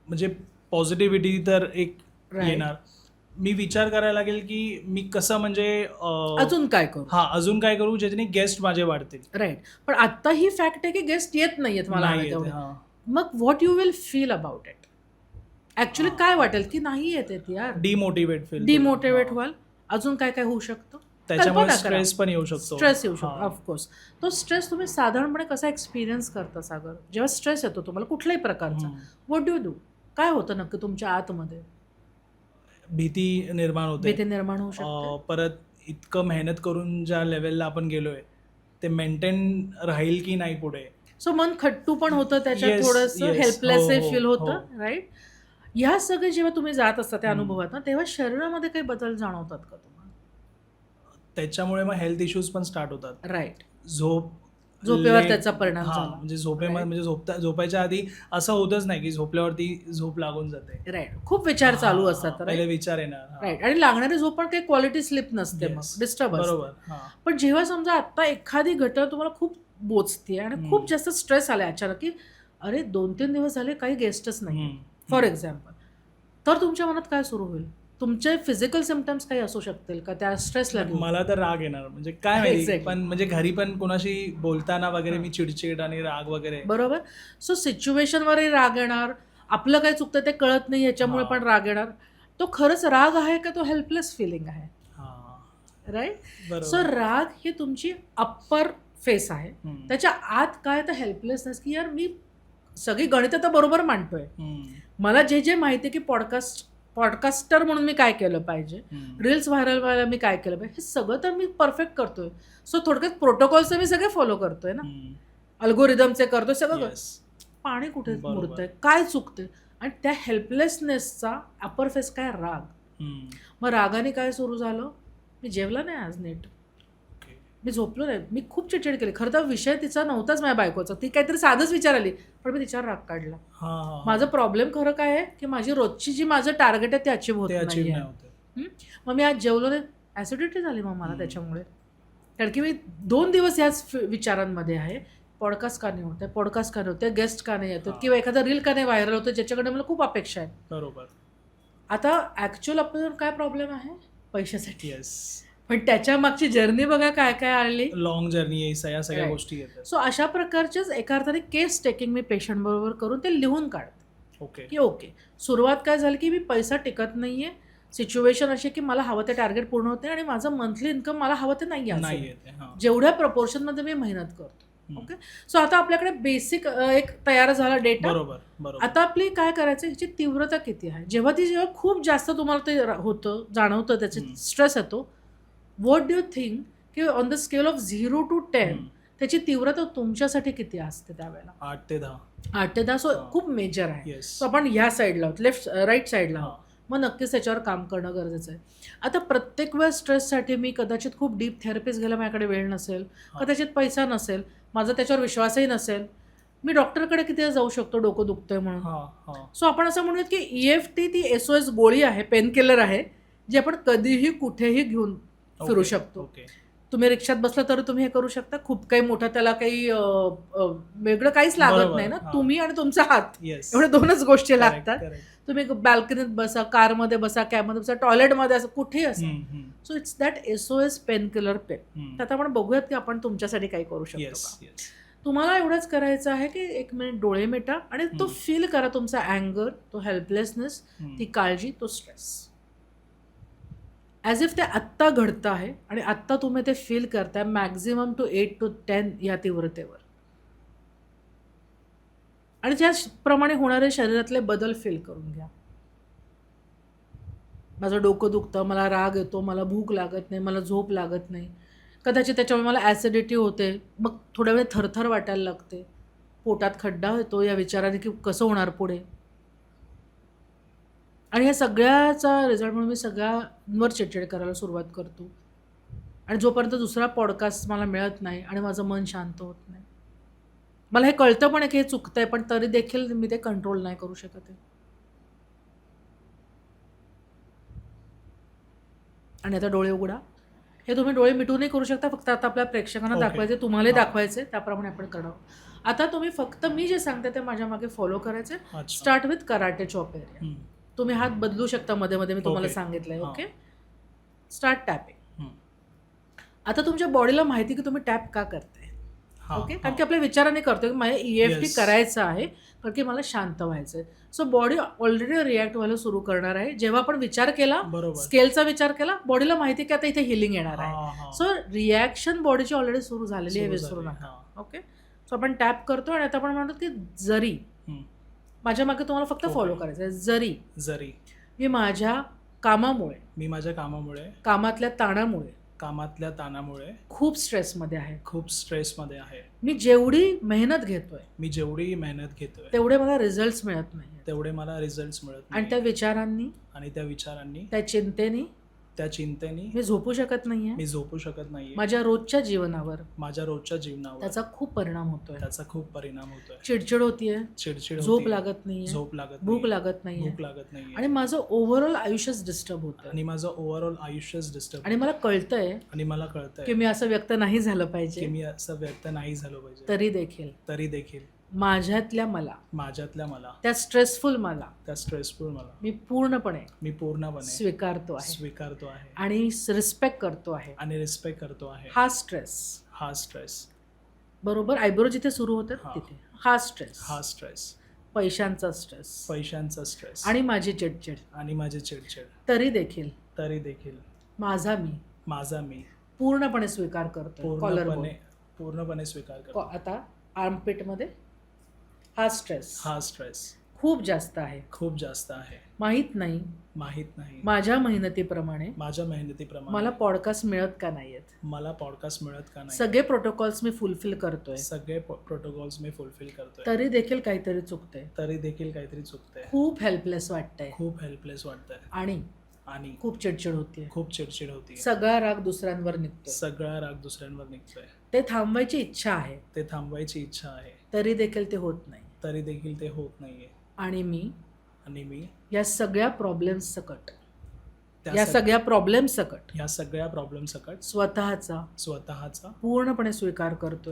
म्हणजे पॉझिटिव्हिटी तर एक Right. येणार. मी विचार करायला लागेल की मी कसं म्हणजे अजून काय करू? अजून काय करू ज्याच्याने गेस्ट माझे वाढतील. राईट. पण आता ही फॅक्ट आहे की गेस्ट येत नाहीयेत मला नाही हवे येते, तेवढे. हा. मग what you will feel about it? Actually काय वाटेल की नाही येत यार, डिमोटिवेट फील. डिमोटिवेट व्हाल. अजून काय काय होऊ शकतं? त्याच्यामुळे कल्पना करा. स्ट्रेस पण येऊ शकतो. स्ट्रेस येऊ शकतो हा. ऑफकोर्स. तो स्ट्रेस तुम्ही साधारणपणे कसा एक्सपिरियन्स करता सागर? जेव्हा स्ट्रेस येतो तुम्हाला कुठल्याही प्रकारचा, व्हॉट डू काय होतं नक्की तुमच्या आतमध्ये? भीती निर्माण होते. भीती निर्माण होऊ शकते. परत इतकं मेहनत करून ज्या लेवलला आपण गेलोय ते मेंटेन राहील की नाही पुढे. सो मन खट्टू पण होतं त्याच्यात, Yes, थोडंसं yes. हेल्पलेस हो, फील हो, होतं. राईट. ह्या सगळे जेव्हा तुम्ही जात असता त्या हम्म. अनुभवात ना, तेव्हा शरीरामध्ये काही बदल जाणवतात का तुम्हाला? त्याच्यामुळे मग हेल्थ इश्यूज पण स्टार्ट होतात. राईट. झोपेवर त्याचा परिणाम झाला. म्हणजे Right. म्हणजे झोपायच्या आधी असं होतच नाही की झोपल्यावरती झोप लागून जाते. राईट. खूप विचार चालू असतात. पहिले विचार येणार. राईट. आणि लागणारी झोप पण काही क्वालिटी स्लीप नसते, मग Yes. डिस्टर्ब बरोबर. पण जेव्हा समजा आता एखादी घटना तुम्हाला खूप बोचते आणि खूप जास्त स्ट्रेस आलाय अचानक की अरे 2-3 दिवस झाले काही गेस्टच नाही फॉर एक्झाम्पल, तर तुमच्या मनात काय सुरू होईल? तुमचे फिजिकल सिम्पटम्स काही असू शकतील का त्या स्ट्रेसला घेऊन? मला तर राग येणार, म्हणजे काय माहिती. Exactly. पण म्हणजे घरी पण कोणाशी बोलताना वगैरे मी चिडचिड आणि राग वगैरे. बरोबर. सो सिच्युएशनवरही राग येणार, आपलं काय चुकतं ते कळत नाही याच्यामुळे पण राग येणार. तो खरंच राग आहे का तो हेल्पलेस फिलिंग आहे? राईट. बरोबर. सो राग ही तुमची अप्पर फेस आहे. त्याच्या आत काय तर हेल्पलेसनेस की यार मी सगळी गणितं तर बरोबर मांडतोय, मला जे जे माहिती की पॉडकास्टर म्हणून मी काय केलं पाहिजे, रील्स व्हायरल व्हायला मी काय केलं पाहिजे, हे सगळं तर मी परफेक्ट करतोय. सो थोडक्यात प्रोटोकॉलचे मी सगळे फॉलो करतोय ना, अल्गोरिदमचे करतोय सगळं. पाणी कुठे मुरतंय, काय चुकतंय, आणि त्या हेल्पलेसनेसचा अपर फेस काय? राग. मग रागाने काय सुरू झालं? मी जेवला नाही आज नीट, मी झोपलो नाही, मी खूप चिडचिड केली. खरं तर विषय तिचा नव्हताच माझ्या बायकोचा, ती काहीतरी साधंच विचार आली पण मी तिच्यावर राग काढला. माझं प्रॉब्लेम खरं काय आहे की माझी रोजची जी माझं टार्गेट आहे ते अचीव्ह होत नाही. मग मी आज जेवलो नाही, ॲसिडिटी झाली मग मला त्याच्यामुळे, कारण की मी 2 दिवस याच विचारांमध्ये आहे. पॉडकास्ट का नाही होते, पॉडकास्ट का नाही होते, गेस्ट का नाही येतात, किंवा एखादा रील का नाही व्हायरल होतं ज्याच्याकडे मला खूप अपेक्षा आहेत. बरोबर. आता ॲक्च्युअल आपल्याला काय प्रॉब्लेम आहे? पैशासाठी. पण त्याच्या मागची जर्नी बघा काय काय आली, लॉंग जर्नी आहे, या सगळ्या गोष्टी येतात. सो अशा प्रकारचेच एका अर्थाने केस टेकिंग मी पेशंट बरोबर करून ते लिहून काढते की ओके सुरुवात काय झाली की मी पैसा टिकत नाहीये, सिच्युएशन अशी की मला हवं ते टार्गेट पूर्ण होते आणि माझं मंथली इन्कम मला हवं ते नाही आहे जेवढ्या प्रपोर्शनमध्ये मी मेहनत करतो. ओके. सो आता आपल्याकडे बेसिक एक तयार झाला डेटा. बरोबर. आता आपली काय करायचं, ह्याची तीव्रता किती आहे. जेव्हा खूप जास्त तुम्हाला ते होतं, जाणवतं, त्याचे स्ट्रेस येतो, व्हॉट डू यू थिंक की on the scale of 0 to 10 त्याची तीव्रता तुमच्यासाठी किती असते त्यावेळेला? 8 ते 10. 8 ते 10. सो खूप मेजर आहे. Yes. सो आपण ह्या साईडला आहोत, राईट साईडला आहोत, मग नक्कीच त्याच्यावर काम करणं गरजेचं आहे. आता प्रत्येक वेळेस स्ट्रेससाठी मी कदाचित खूप डीप थेरपिस्ट घ्यायला माझ्याकडे वेळ नसेल, कदाचित पैसा नसेल, माझा त्याच्यावर विश्वासही नसेल, मी डॉक्टरकडे किती जाऊ शकतो डोकं दुखतंय म्हणून. सो आपण असं म्हणूयात की EFT ती SOS गोळी आहे, पेन किलर आहे, जी आपण कधीही कुठेही घेऊन फिरू शकतो. तुम्ही रिक्षात बसला तर तुम्ही हे करू शकता. खूप काही मोठं त्याला काही वेगळं काहीच लागत नाही ना, तुम्ही आणि तुमचा हात, एवढ्या 2च गोष्टी लागतात. तुम्ही बाल्कनीत बसा, कारमध्ये बसा, कॅबमध्ये बसा, टॉयलेटमध्ये असं, कुठेही असं. So it's that SOS pain killer pain. तर आता आपण बघूयात की आपण तुमच्यासाठी काही करू शकतो. तुम्हाला एवढंच करायचं आहे की 1 मिनिट डोळे मिटा आणि तो फील करा, तुमचा अँगर, तो हेल्पलेसनेस, ती काळजी, तो स्ट्रेस. ॲज इफ ते आत्ता घडतं आहे आणि आत्ता तुम्ही ते फील करताय मॅक्झिमम टू 8 to 10 या तीव्रतेवर. आणि त्याप्रमाणे होणारे शरीरातले बदल फील करून घ्या. माझं डोकं दुखतं, मला राग येतो, मला भूक लागत नाही, मला झोप लागत नाही. कदाचित त्याच्यामुळे मला ॲसिडिटी होते. मग थोड्या वेळ थरथर वाटायला लागते. पोटात खड्डा होतो या विचाराने की कसं होणार पुढे. आणि या सगळ्याचा रिझल्ट म्हणून मी सगळ्यांवर चिडचिड करायला सुरुवात करतो. आणि जोपर्यंत दुसरा पॉडकास्ट मला मिळत नाही आणि माझं मन शांत होत नाही. मला हे कळतं पण आहे की हे चुकतंय, पण तरी देखील मी ते कंट्रोल नाही करू शकत आहे. आणि आता डोळे उघडा. हे तुम्ही डोळे मिटूनही करू शकता, फक्त आता आपल्या प्रेक्षकांना दाखवायचे, तुम्हालाही दाखवायचे, त्याप्रमाणे आपण करणार. आता तुम्ही फक्त मी जे सांगते ते माझ्या मागे फॉलो करायचे. Start with karate chop area. तुम्ही हात बदलू शकता मध्ये मध्ये, मी तुम्हाला सांगितलंय. Okay, start tapping. आता तुमच्या बॉडीला माहिती की तुम्ही टॅप का करताय. ओके, कारण की आपल्या विचाराने करतोय की मला EFT करायचं आहे कारण की मला शांत व्हायचंय. सो बॉडी ऑलरेडी रिॲक्ट व्हायला सुरू करणार आहे. जेव्हा आपण विचार केला, स्केलचा विचार केला, बॉडीला माहिती की आता इथे हिलिंग येणार आहे. सो रिॲक्शन बॉडीची ऑलरेडी सुरू झालेली आहे, विसरू नका. ओके, सो आपण टॅप करतो आणि आता आपण म्हणतो की जरी, माझ्या मागे तुम्हाला फक्त फॉलो करायचं आहे. जरी मी माझ्या कामामुळे, कामातल्या ताणामुळे खूप स्ट्रेसमध्ये आहे. मी जेवढी मेहनत घेतोय तेवढे मला रिझल्ट्स मिळत नाही. आणि त्या विचारांनी, त्या चिंतेने मी झोपू शकत नाहीये. माझ्या रोजच्या जीवनावर त्याचा खूप परिणाम होतोय. चिडचिड होतीये, झोप लागत नाहीये, भूक लागत नाहीये, आणि माझं ओव्हरऑल आयुष्यच डिस्टर्ब होतं. आणि मला कळतंय की मी असं व्यक्त नाही झालं पाहिजे. तरी देखील माझ्यातल्या मला त्या स्ट्रेसफुल मला मी पूर्णपणे स्वीकारतो आहे आणि रिस्पेक्ट करतो आहे. हा स्ट्रेस बरोबर आयब्रो जिथे सुरू होतात तिथे हा स्ट्रेस, पैशांचा स्ट्रेस आणि माझी चिडचिड, तरी देखील माझा मी पूर्णपणे स्वीकार करतो. आता आर्मपिटमध्ये हा स्ट्रेस खूप जास्त आहे. माहित नाही माझ्या मेहनतीप्रमाणे मला पॉडकास्ट मिळत का नाहीयेत. सगळे प्रोटोकॉल्स मी फुलफिल करतोय. तरी देखील काहीतरी चुकतंय. खूप हेल्पलेस वाटतंय. आणि खूप चिडचिड होतीये. सगळा राग दुसऱ्यांवर निघतोय. ते थांबवायची इच्छा आहे. तरी देखील ते होत नाही. आणि मी या सगळ्या प्रॉब्लेम्स सकट स्वतःचा पूर्णपणे स्वीकार करतो.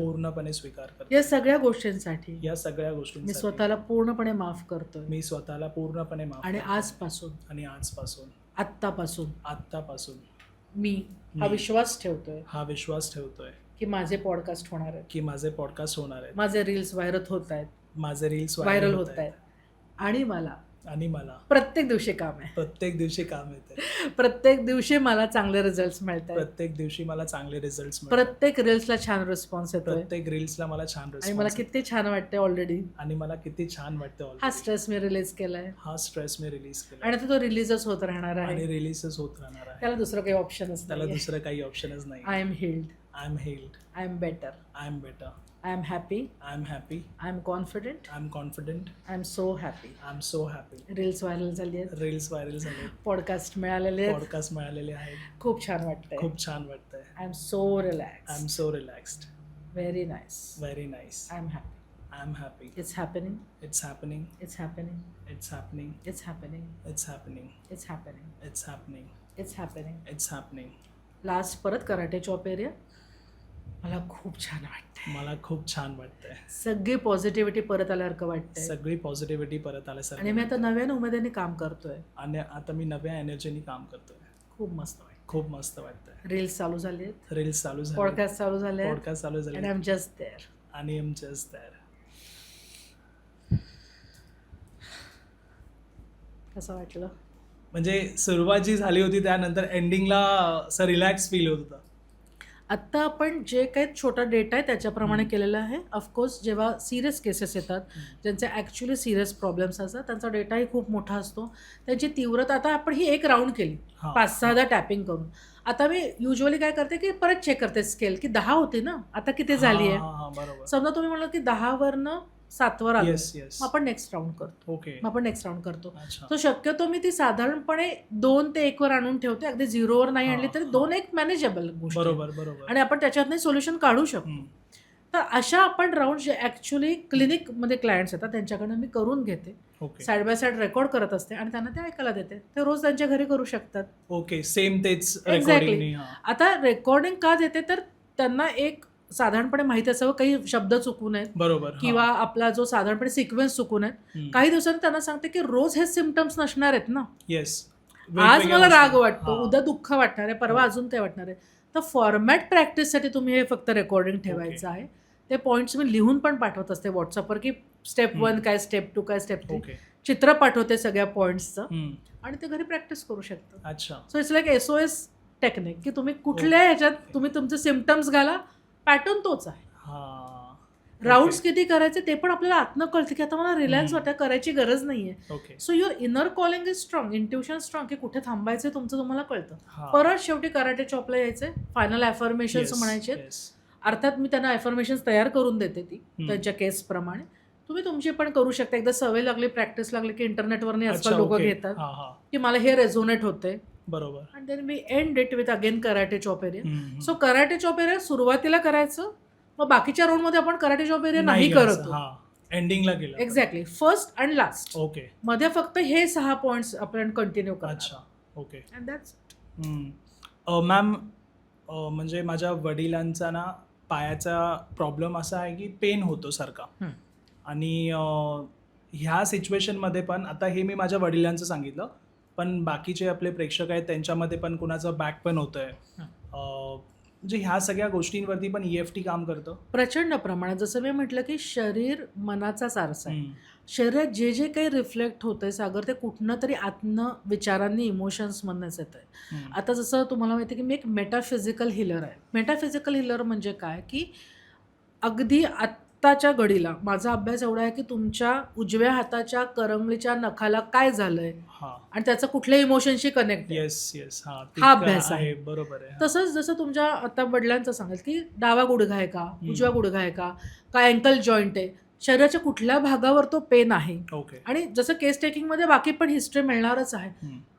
या सगळ्या गोष्टींसाठी मी स्वतःला पूर्णपणे माफ करतोय. आणि आजपासून आत्तापासून मी हा विश्वास ठेवतोय की माझे पॉडकास्ट होणार आहेत. माझे रील्स व्हायरल होत आहेत. आणि मला प्रत्येक दिवशी काम आहे. प्रत्येक दिवशी मला चांगले रिझल्ट्स मिळतात. प्रत्येक रील्सला छान रिस्पॉन्स येतोय. आणि मला किती छान वाटतंय ऑलरेडी. हा स्ट्रेस मी रिलीज केलाय. आणि आता तो रिलीजच होत राहणार आहे. त्याला दुसरं काही ऑप्शनच नाही. I am healed. I am better. I am happy. I am confident. I am so happy. Reels viral झाली आहेत. पॉडकास्ट मिळालेले आहेत. खूप छान वाटतंय. I am so relaxed. Very nice. I am happy. It's happening. Last परत कराटे चॉप एरिया. मला खूप छान वाटतंय. सगळी पॉझिटिव्हिटी परत आल्यासारखं वाटतंय. आणि मी आता नव्या उमेदीने काम करतोय. नव्या एनर्जीने काम करतोय. खूप मस्त वाटतंय. रील्स चालू झाले, पॉडकास्ट चालू झाले. And I'm just there. आणि एम जस्ट देअर. कसं वाटलं? म्हणजे सुरुवात जी झाली होती त्यानंतर एंडिंगला असं रिलॅक्स फील होत होतं. आत्ता आपण जे काही छोटा डेटा आहे त्याच्याप्रमाणे हम्म. केलेलं आहे. ऑफकोर्स जेव्हा सिरियस केसेस येतात, ज्यांचे ॲक्च्युली सिरियस प्रॉब्लेम्स असतात, त्यांचा डेटाही खूप मोठा असतो. त्यांची तीव्रता, आता आपण ही एक राऊंड केली हा. 5-6दा टॅपिंग करून. आता मी युजली काय करते की परत चेक करते स्केल, की 10 होती ना, आता किती झाली आहे. हा, बरोबर. समजा तुम्ही म्हणाल की 10वरनं 7वर आलो, येस येस. मग आपण नेक्स्ट राऊंड करतो. ओके. मग आपण नेक्स्ट राऊंड करतो. अच्छा. सो शक्यतो मी ती साधारणपणे 2 ते 1वर आणून ठेवते. अगदी 0वर नाही हा, आणली तरी हा. 2-1 मॅनेजेबल गोष्ट आहे. बरोबर बरोबर. आणि आपण त्याच्यातनं सोल्युशन काढू शकतो. हम्म. तर अशा आपण राऊंड जे ॲक्च्युली क्लिनिकमध्ये क्लायंट्स येतात त्यांच्याकडनं मी करून घेते. Okay side by side record करत असते आणि त्यांना ते ऐकायला देते. ते रोज त्यांच्या घरी करू शकतात. ओके. सेम तेच Exactly. रेकॉर्डिंग. आता रेकॉर्डिंग का देते, तर त्यांना एक साधारणपणे माहिती असावं काही शब्द चुकून आहेत बरोबर. किंवा आपला जो साधारणपणे सिक्वेन्स चुकून आहेत. काही दिवसांनी त्यांना सांगते की रोज हे सिम्पटम्स नसणार आहेत ना. येस. आज मला राग वाटतो, उद्या दुःख वाटणार आहे, परवा अजून काय वाटणार आहे. तर फॉर्मॅट प्रॅक्टिससाठी तुम्ही हे फक्त रेकॉर्डिंग ठेवायचं आहे. ते पॉईंट्स मी लिहून पण पाठवत असते व्हॉट्सअपवर, की स्टेप 1 काय, स्टेप 2 काय, स्टेप 3. ओके. चित्र पाठवते सगळ्या पॉईंट्सचं आणि ते घरी प्रॅक्टिस करू शकतात. अच्छा. So it's like SOS technique, की तुम्ही कुठल्या ह्याच्यात तुम्ही तुमचे सिम्पटम्स घाला, पॅटर्न तोच आहे. राऊंड्स किती करायचे ते पण आपल्याला आतनं कळतं, की आता मला रिलॅक्स वाटतं, करायची गरज नाहीये. Okay. So your inner calling is strong, intuition strong, की कुठे थांबायचं तुमचं तुम्हाला कळतं. हा. परत शेवटी कराटे चॉपला यायचे, फायनल ॲफर्मेशन्स Yes, म्हणायचे. yes. अर्थात मी त्यांना ॲफर्मेशन्स तयार करून देते ती त्यांच्या केसप्रमाणे. तुम्ही तुमची पण करू शकता. एकदा सवय लागली, प्रॅक्टिस लागली, की इंटरनेटवरनी आजकाल अच्छा, लोक ओके. घेतात हा, हा. की मला हे रेझोनेट होते. बरोबर. And then we end it with again karate chop area. Hmm. So karate chop area सुरुवातीला करायचं, मग बाकीच्या राऊंडमध्ये आपण कराटे चॉप एरिया नाही करायचं. करतो. हा. एंडिंगला गेला. Exactly, first and last. Okay. मध्ये फक्त हे 6 पॉईंट्स आपण कंटिन्यू करतो. अच्छा. ओके. अँड दॅट्स मॅम, म्हणजे माझ्या वडिलांचा ना पायाचा प्रॉब्लेम असा आहे की पेन होतो सारखा. आणि ह्या सिच्युएशनमध्ये पण आता हे मी माझ्या वडिलांचं सांगितलं, पण बाकीचे आपले प्रेक्षक आहेत त्यांच्यामध्ये पण कुणाचं बॅक पेन होतं आहे. म्हणजे ह्या सगळ्या गोष्टींवरती पण EFT काम करतं. प्रचंड प्रमाणात. जसं मी म्हटलं की शरीर मनाचा आरसा आहे. शरीरात जे जे काही रिफ्लेक्ट होतंय सागर, ते कुठनं तरी आतनं विचारांनी, इमोशन्समधनंच येत आहे. आता जसं तुम्हाला माहिती आहे की मी एक मेटाफिजिकल हिलर आहे. मेटाफिजिकल हिलर म्हणजे काय, की अगदी आत्ताच्या घडीला माझा अभ्यास एवढा आहे की तुमच्या उजव्या हाताच्या करंगळीच्या नखाला काय झालंय आणि त्याचं कुठल्या इमोशनशी कनेक्ट आहे. Yes yes. हा अभ्यास आहे. बरोबर आहे. तसंच जसं तुमच्या आता वडिलांचं सांगाल की डावा गुडघा आहे का, उजव्या गुडघा आहे का, काय अँकल जॉईंट आहे, शरीराच्या कुठल्या भागावर तो पेन आहे. ओके. आणि जसं केस टेकिंगमध्ये बाकी पण हिस्ट्री मिळणारच आहे.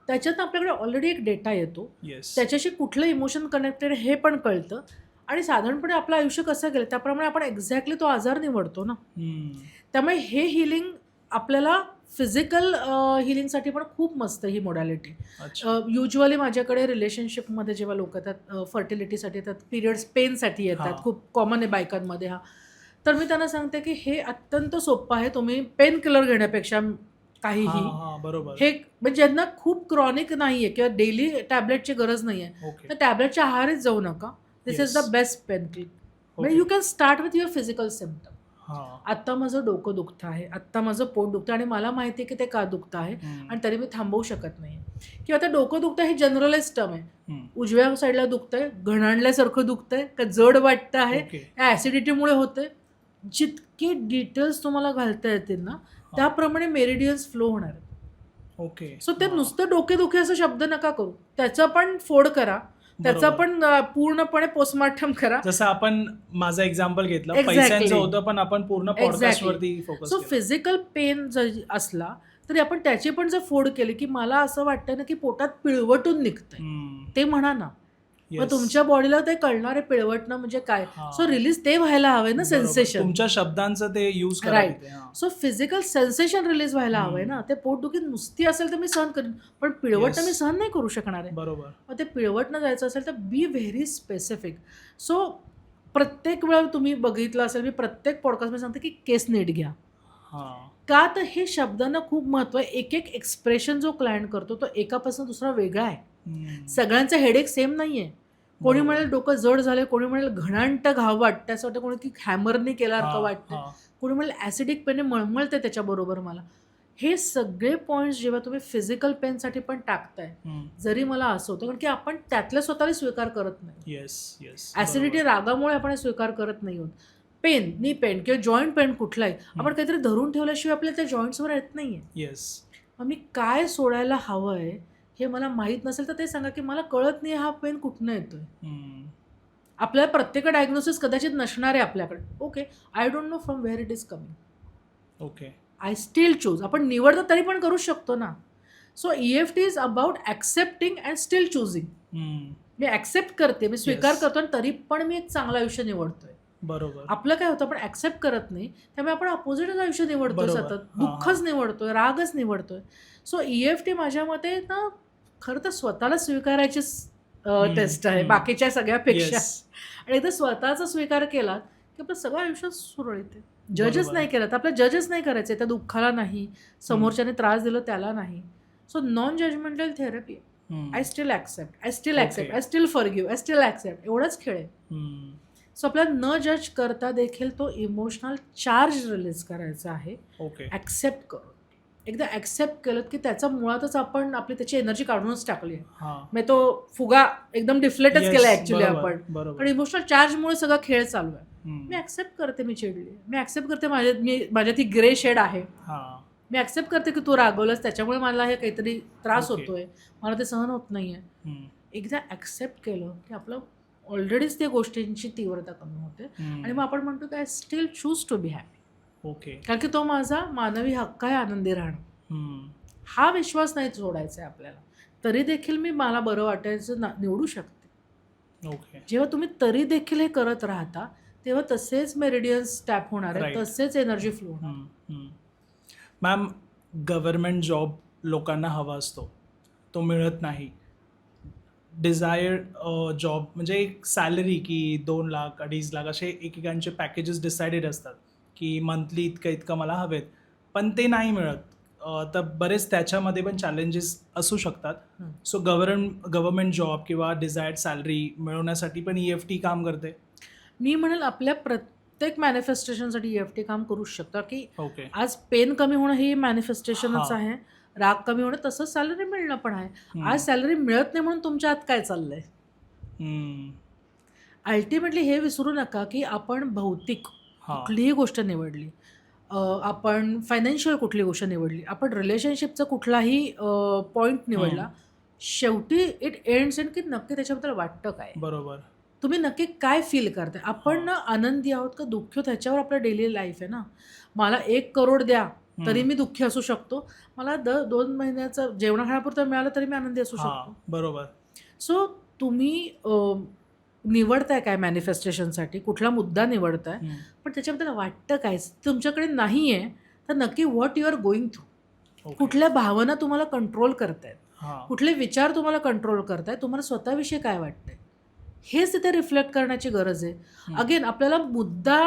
त्याच्यात आपल्याकडे ऑलरेडी एक डेटा येतो. येस. त्याच्याशी कुठलं इमोशन कनेक्टेड हे पण कळतं. आणि साधारणपणे आपलं आयुष्य कसं गेलं त्याप्रमाणे आपण एक्झॅक्टली तो आजार निवडतो ना. त्यामुळे हे हिलिंग आपल्याला फिजिकल हिलिंगसाठी पण खूप मस्त ही मोडॅलिटी. युजली माझ्याकडे रिलेशनशिपमध्ये जेव्हा लोक येतात, फर्टिलिटीसाठी येतात, पिरियड्स पेनसाठी येतात, खूप कॉमन आहे बायकांमध्ये हा. तर मी त्यांना सांगते की हे अत्यंत सोपं आहे. तुम्ही पेन किलर घेण्यापेक्षा काहीही बरोबर. हे म्हणजे ज्यांना खूप क्रॉनिक नाहीये किंवा डेली टॅबलेटची गरज नाहीये, तर टॅबलेटच्या आहारीच जाऊ नका. This is the best pain killer. म्हणजे you can start with your physical symptom. आत्ता माझं डोकं दुखतं आहे, आत्ता माझं पोट दुखतं आणि मला माहिती आहे की ते का दुखतं आहे आणि तरी मी थांबवू शकत नाही. किंवा आता डोकं दुखतं हे जनरलाइज टर्म आहे. उजव्या साईडला दुखतंय, घणाणल्यासारखं दुखतंय, का जड वाटतं आहे, ऍसिडिटीमुळे होतंय. जितके डिटेल्स तुम्हाला घालता येतील ना त्याप्रमाणे मेरिडियन्स फ्लो होणार आहेत. ओके. सो ते नुसतं डोकेदुखी असं शब्द नका करू, त्याचा पण फोड करा, त्याचा पण पूर्णपणे पोस्टमॉर्टम करा. जसं आपण माझं एक्झाम्पल घेतलं, पैशांचं होतं पण आपण पूर्ण पॉडकास्टवरती फोकस सो फिजिकल पेन जर असला तरी आपण त्याची पण जर फोड केली की मला असं वाटतं ना की पोटात पिळवटून निघतंय, ते म्हणा ना. मग तुमच्या बॉडीला ते कळणार आहे पिळवटणं म्हणजे काय. सो रिलीज ते व्हायला हवंय ना, सेन्सेशन. तुमच्या शब्दांचं ते use right. So physical sensation release व्हायला हवंय ना. ते पोटदुखी नुसती असेल तर मी सहन करेन, पण पिळवटणं मी सहन नाही करू शकणार आहे. बरोबर. मग ते पिळवटणं जायचं असेल तर बी व्हेरी स्पेसिफिक. सो प्रत्येक वेळा तुम्ही बघितलं असेल, मी प्रत्येक पॉडकास्टमध्ये सांगते की केस नीट घ्या. का तर हे शब्दांना खूप महत्व आहे. एक एक एक्सप्रेशन जो क्लायंट करतो तो एकापासून दुसरा वेगळा आहे. सगळ्यांचा हेडेक सेम नाहीये. कोणी बरोबर. म्हणेल डोकं जड झालंय, कोणी म्हणेल घणांट घाव वाटतं, असं वाटतं कोणी की हॅमरने केल्यासारखं हां, वाटतंय. हां. कोणी म्हणेल ॲसिडिक पेनने मळमळते त्याच्याबरोबर मला. हे सगळे पॉइंट्स जेव्हा तुम्ही फिजिकल पेनसाठी पण टाकताय, हं. जरी मला असं होतं कारण की आपण त्यातल्या स्वतःला स्वीकार करत नाही. Yes, yes. ॲसिडिटी बरोबर. रागामुळे आपण हे स्वीकार करत नाही आहोत. पेन, नी पेन किंवा जॉइंट पेन कुठलाही आपण काहीतरी धरून ठेवल्याशिवाय आपल्याला त्या जॉइंट्सवर येत नाहीये. येस. मग मी काय सोडायला हवंय हे मला माहीत नसेल तर ते सांगा की मला कळत नाही हा पेन कुठनं येतोय. हं. आपल्याला प्रत्येक डायग्नोसिस कदाचित नसणार आहे आपल्याकडे. Okay, I don't know from where it is coming. Okay. I still choose. आपण निवडतो तरी पण करू शकतो ना. So EFT is about accepting and still choosing. हं. मी ॲक्सेप्ट करते, मी स्वीकार येस. करतो आणि तरी पण मी एक चांगलं आयुष्य निवडतोय. बरोबर. आपलं काय होतं आपण ॲक्सेप्ट करत नाही, त्यामुळे आपण अपोझिटच आयुष्य निवडतोय बरोबर. सतत. हां, दुःखच निवडतोय, रागच निवडतोय. सो EFT माझ्या मते ना खरं तर स्वतःला स्वीकारायचीच टेस्ट आहे हं. बाकीच्या सगळ्यापेक्षा. येस. आणि एकदा स्वतःचा स्वीकार केला की आपलं सगळं आयुष्य सुरळीत आहे. जजच बरोबर. नाही केलं तर आपलं जजच नाही करायचं त्या दुःखाला नाही, समोरच्याने त्रास दिला त्याला नाही. So non judgmental therapy. हं. I still accept, I still okay. Accept, I still forgive, I still accept एवढंच खेळ आहे. हं. सो आपल्याला न जज करता देखील तो इमोशनल चार्ज रिलीज करायचा आहे ओके. ॲक्सेप्ट करून. एकदा ॲक्सेप्ट केलं की त्याचा मुळातच आपण आपली त्याची एनर्जी काढूनच टाकली आहे. हां. मग तो फुगा एकदम डिफ्लेटच येस. केला ॲक्च्युली बरोबर, आपण. बरोबर. कारण इमोशनल चार्जमुळे सगळा खेळ चालू आहे. हं. मी ॲक्सेप्ट करते मी चिडली. मी ॲक्सेप्ट करते माझ्यात ही ग्रे शेड आहे. हां. मी ॲक्सेप्ट करते की तू रागवलंस त्याच्यामुळे मला हे काहीतरी त्रास ओके. होतोय. मला ते सहन होत नाहीये. हं. एकदा ॲक्सेप्ट केलं की आपलं ऑलरेडीच त्या गोष्टींची तीव्रता कमी होते आणि हं. मग आपण म्हणतो की I still choose to be happy. Okay. कारण की तो माझा मानवी हक्क आहे आनंदी राहणं. हं. हा विश्वास नाही सोडायचा आहे आपल्याला. तरी देखील मी मला बरं वाटायचं निवडू शकते. ओके. जेव्हा तुम्ही तरी देखील हे करत राहता तेव्हा तसेच मेरिडियन्स टॅप होणार आहेत, राईट. तसेच एनर्जी फ्लो होणार. हं, हं. मॅम, गव्हर्नमेंट जॉब लोकांना हवा असतो. तो मिळत नाही. डिझायर्ड जॉब म्हणजे एक सॅलरी की 2 लाख, 2.5 लाख असे एकेकांचे पॅकेजेस डिसाइडेड असतात, की मंथली इतकं मला हवेत. पण ते नाही मिळत. तर बरेच त्याच्यामध्ये पण चॅलेंजेस असू शकतात. हं. सो गव्हर्नमेंट जॉब किंवा डिझायर्ड सॅलरी मिळवण्यासाठी पण EFT काम करते. मी म्हणेल आपल्या प्रत्येक मॅनिफेस्टेशनसाठी EFT काम करू शकतं की ओके. आज पेन कमी होणं ही मॅनिफेस्टेशनच हां. आहे. राग कमी होणं तसंच सॅलरी मिळणं पण आहे. हं. आज सॅलरी मिळत नाही म्हणून तुमच्या आत काय चाललंय? हं. अल्टिमेटली हे विसरू नका की आपण भौतिक हां. कुठलीही गोष्ट निवडली, आपण फायनान्शियल कुठली गोष्ट निवडली, आपण रिलेशनशिपचा कुठलाही पॉईंट निवडला, शेवटी इट एंड्स इन की नक्की त्याच्याबद्दल वाटतं काय? बरोबर. तुम्ही नक्की काय फील करताय? आपण हां. ना आनंदी आहोत का दुःखी आहोत ह्याच्यावर आपलं डेली लाईफ आहे ना. मला 1 करोड द्या तरी हं. मी दुःखी असू शकतो. मला 2 महिन्याचं जेवणा-खाण्यापुरतं मिळालं तरी मी आनंदी असू हां. शकतो. बरोबर. सो तुम्ही निवडताय काय मॅनिफेस्टेशनसाठी? कुठला मुद्दा निवडताय? हं. पण त्याच्याबद्दल वाटतं काय? तुमच्याकडे नाही आहे, तर नक्की what you are going through. Okay. कुठल्या भावना तुम्हाला कंट्रोल करतायत? हां. कुठले विचार तुम्हाला कंट्रोल करतायत? तुम्हाला स्वतःविषयी काय वाटतंय? हेच तिथे रिफ्लेक्ट करण्याची गरज आहे. हं. अगेन आपल्याला मुद्दा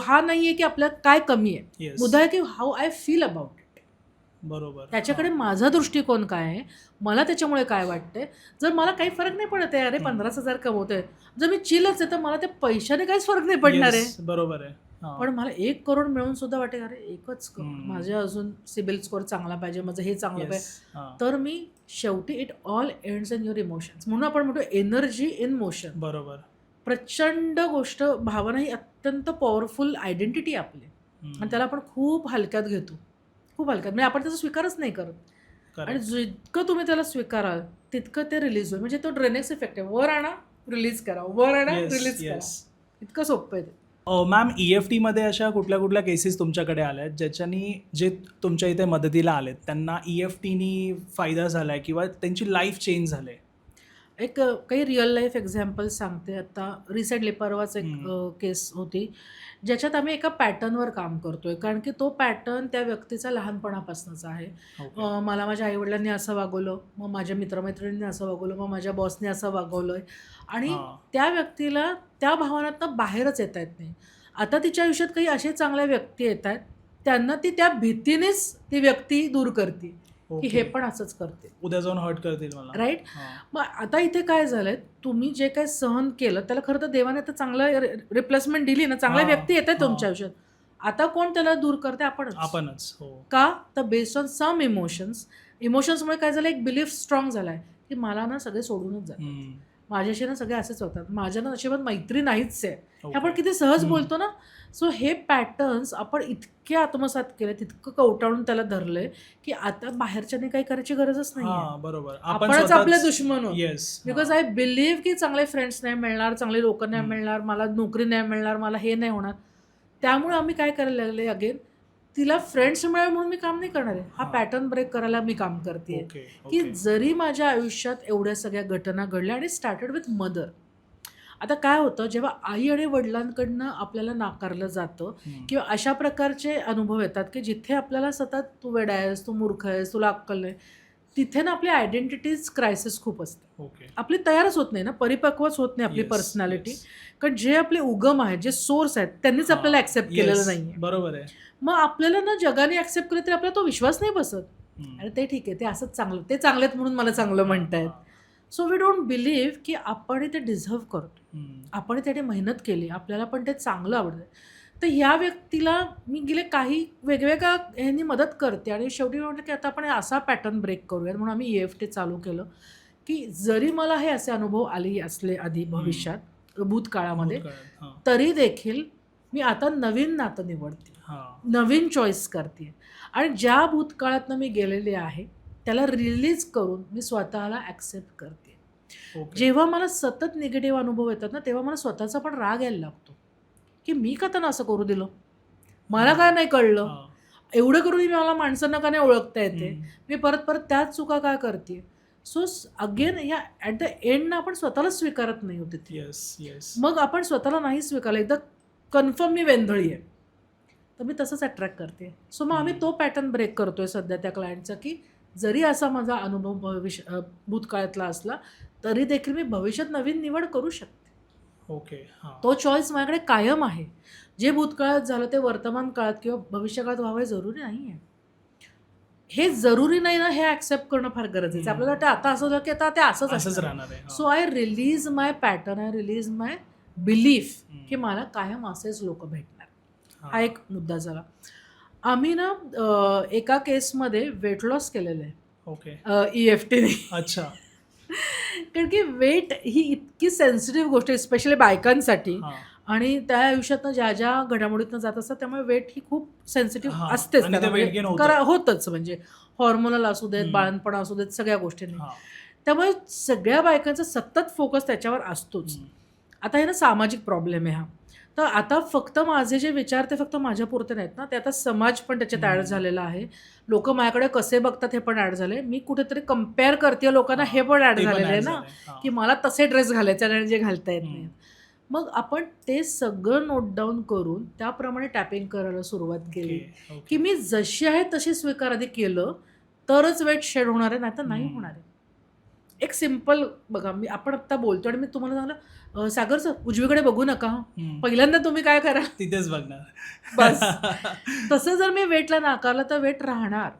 हा नाहीये की आपल्यात काय कमी आहे. येस. मुद्दा आहे की how I feel about it. बरोबर. त्याच्याकडे माझा दृष्टिकोन काय आहे? मला त्याच्यामुळे काय वाटतंय? जर मला काही फरक नाही पडत आहे, अरे 15,000 कमवतोय. जर मी चिलच आहे, तर मला त्या पैशाने काहीच फरक नाही पडणार आहे. येस. बरोबर आहे. हां. पण मला 1 करोड मिळून सुद्धा वाटेल, अरे 1च करोड. हं. माझे अजून सिबिल स्कोअर चांगला पाहिजे, माझं हे चांगलं येस. पाहिजे. हां. तर मी शेवटी it all ends in your emotions. म्हणून आपण म्हणतो एनर्जी इन मोशन. बरोबर. प्रचंड गोष्ट, भावना ही अत्यंत पॉवरफुल आयडेंटिटी आहे आपली हं. आणि त्याला आपण खूप हलक्यात घेतो. खूप हलक्यात म्हणजे आपण त्याचा स्वीकारच नाही करत. आणि करेक्ट. जितकं तुम्ही त्याला स्वीकाराल तितकं ते रिलीज होईल. म्हणजे तो ड्रेनेक्स इफेक्ट आहे. वर आणा, रिलीज करा, वर आणा, येस. रिलीज करा. येस. इतकं सोपं आहे ते. मॅम, EFTमध्ये अशा कुठल्या केसेस तुमच्याकडे आल्या आहेत ज्याच्यानी जे तुमच्या इथे मदतीला आलेत त्यांना EFTनी फायदा झाला आहे किंवा त्यांची लाईफ चेंज झाली आहे? एक काही रिअल लाईफ एक्झाम्पल्स सांगते. आता रिसेंटली परवाच एक केस होती ज्याच्यात आम्ही एका पॅटर्नवर काम करतोय. कारण की तो पॅटर्न त्या व्यक्तीचा लहानपणापासूनचा आहे. ओके. मला माझ्या आईवडिलांनी असं वागवलं, मग माझ्या मित्रमैत्रिणींनी असं वागवलं, मग माझ्या बॉसने असं वागवलं आणि हां. त्या व्यक्तीला त्या भावनातनं बाहेरच येता येत नाही. आता तिच्या आयुष्यात काही असे चांगल्या व्यक्ती येत आहेत, त्यांना ती त्या भीतीनेच ती व्यक्ती दूर करते की हे पण असंच करते, उद्या जाऊन हर्ट करतील मला. राईट. हां. मग आता इथे काय झालंय, तुम्ही जे काही सहन केलं त्याला खरं तर देवाने तर चांगलं रिप्लेसमेंट दिली ना, चांगल्या हां, व्यक्ती येतात हां. तुमच्या आयुष्यात. आता कोण त्याला दूर करते? आपणच. हो. का? तर बेस्ड ऑन सम इमोशन्समुळे काय झालं, एक बिलीफ स्ट्रॉंग झालाय की मला ना सगळे सोडूनच जातात, हम्म. माझ्याशी ना सगळे असेच होतात, माझ्या ना नशिबात मैत्री नाहीच आहे. हे आपण ओके. किती सहज हम्म. बोलतो ना. सो हे पॅटर्न्स आपण इतके आत्मसात केले, तितकं कवटाळून त्याला धरलंय की आता बाहेरच्याने काही करायची गरजच नाहीये. हां, बरोबर. आपणच आपले दुश्मन आहोत. येस. बिकॉज आय बिलीव्ह की चांगले फ्रेंड्स नाही मिळणार, चांगले लोक नाही हम्म. मिळणार, मला नोकरी नाही मिळणार, मला हे नाही होणार. त्यामुळे आम्ही काय करायला लागले, अगेन तिला फ्रेंड्स मिळावे म्हणून मी काम नाही करणार आहे, हा हां. पॅटर्न ब्रेक करायला मी काम करते. ओके. की ओके. जरी माझ्या आयुष्यात एवढ्या सगळ्या घटना घडल्या आणि स्टार्टेड विथ मदर. आता काय होतं, जेव्हा आई आणि वडिलांकडनं आपल्याला नाकारलं जातं हम्म. किंवा अशा प्रकारचे अनुभव येतात की जिथे आपल्याला सतत तू वेडा आहेस, तू मूर्ख आहेस, तुला अक्कल नाही, तिथे ना आपली आयडेंटिटीज क्रायसिस खूप असते. ओके. आपली तयारच होत नाही ना, परिपक्वच होत नाही आपली Yes, पर्सनॅलिटी. yes. कारण जे आपले उगम आहेत, जे सोर्स आहेत, त्यांनीच आपल्याला हां. ऍक्सेप्ट Yes, केलेलं नाहीये. बरोबर आहे. मग आपल्याला ना जगाने ऍक्सेप्ट केलं तरी आपल्याला तो विश्वास नाही बसत. हम्म. अरे ते ठीक आहे, ते असंच चांगलं, ते चांगले आहेत म्हणून मला चांगलं म्हणतायत. हां. सो वी डोंट बिलीव्ह की आपण ते डिझर्व करतो, हम्म. आपण त्याने मेहनत केली, आपल्याला पण ते चांगलं आवडतं. तर ह्या व्यक्तीला मी गेले काही वेगवेगळ्या ह्यांनी मदत करते आणि शेवटी म्हटलं की आता आपण असा पॅटर्न ब्रेक करूयात, म्हणून आम्ही EFT चालू केलं की जरी मला हे असे अनुभव आले असले आधी भविष्यात भूतकाळामध्ये, भूतकाळात. हां. तरी देखील मी आता नवीन नातं निवडते, हां. नवीन चॉईस करते आणि ज्या भूतकाळातनं मी गेलेले आहे त्याला रिलीज करून मी स्वतःला ॲक्सेप्ट करते. ओके. जेव्हा मला सतत निगेटिव्ह अनुभव येतात ना, तेव्हा मला स्वतःचा पण राग यायला लागतो की मी का त्यांना असं करू दिलं, मला काय नाही कळलं, हां. एवढं करूनही मला माणसांना का नाही ओळखता येते, हम्म. मी परत परत त्याच चुका काय करते. सो अगेन या ॲट द एंड आपण स्वतःला स्वीकारत नाही होते. येस. येस. मग आपण स्वतःला नाही स्वीकारलं, एकदा कन्फर्म मी वेंधळी आहे, तर मी तसंच अट्रॅक्ट करते. सो मग आम्ही तो पॅटर्न ब्रेक करतोय सध्या त्या क्लायंटचा की जरी असा माझा अनुभव भूतकाळातला असला तरी देखील मी भविष्यात नवीन निवड करू शकते. ओके. हां. तो चॉईस माझ्याकडे कायम आहे. जे भूतकाळात झालं ते वर्तमान काळात किंवा भविष्यकाळात व्हावं हे जरुरी नाही आहे. हे जरुरी नाही ना, हे ॲक्सेप्ट करणं फार गरजेचं आहे. आपल्याला वाटतं आता असं झालं की आता ते असंच असंच असणार. राहणार आहे. So I release my pattern, I release my belief हम्म. की मला कायम असेच लोक भेटणार. हां. हा एक मुद्दा झाला. आम्ही ना एका केसमध्ये वेट लॉस केलेलं आहे ओके. EFTने. अच्छा. कारण की वेट ही इतकी सेन्सिटिव्ह गोष्ट आहे, स्पेशली बायकांसाठी. हां. आणि त्या आयुष्यातनं ज्या ज्या घडामोडीतनं जात असतात त्यामुळे वेट ही खूप सेन्सिटिव्ह हां. असतेच. आणि ते त्याला weight म्हणजे gain होतं. होतच, म्हणजे हॉर्मोनल असू देत, हम्म. बाळणपण असू देत, सगळ्या गोष्टींनी. हां. त्यामुळे सगळ्या बायकांचा सतत फोकस त्याच्यावर असतोच. हम्म. आता हे ना सामाजिक प्रॉब्लेम आहे हा. तर आता फक्त माझे जे विचार ते फक्त माझ्या पुरते नाहीत ना, ते आता समाज पण त्याच्यात ॲड झालेला आहे. लोक माझ्याकडे कसे बघतात हे पण ॲड झाले. मी कुठेतरी कम्पेअर करते लोकांना, हे पण ॲड ते पण झालेलं आहे add ना, झालंय. हां. की मला तसे ड्रेस घालायचे आणि जे घालता येत हम्म. नाही. मग आपण ते सगळं नोट डाऊन करून त्याप्रमाणे टॅपिंग करायला सुरुवात केली ओके. ओके. की मी जशी आहे तशी स्वीकार आधी केलं तरच वेट शेड होणार आहे, नाही तर नाही हम्म. होणार आहे. एक सिम्पल बघा, मी आपण आत्ता बोलतो आणि मी तुम्हाला सांगलं सागर सर उजवीकडे बघू नका, हम्म. पहिल्यांदा तुम्ही काय करा तिथेच बघणार. बस. तसं जर मी वेटला नाकारलं तर वेट राहणार,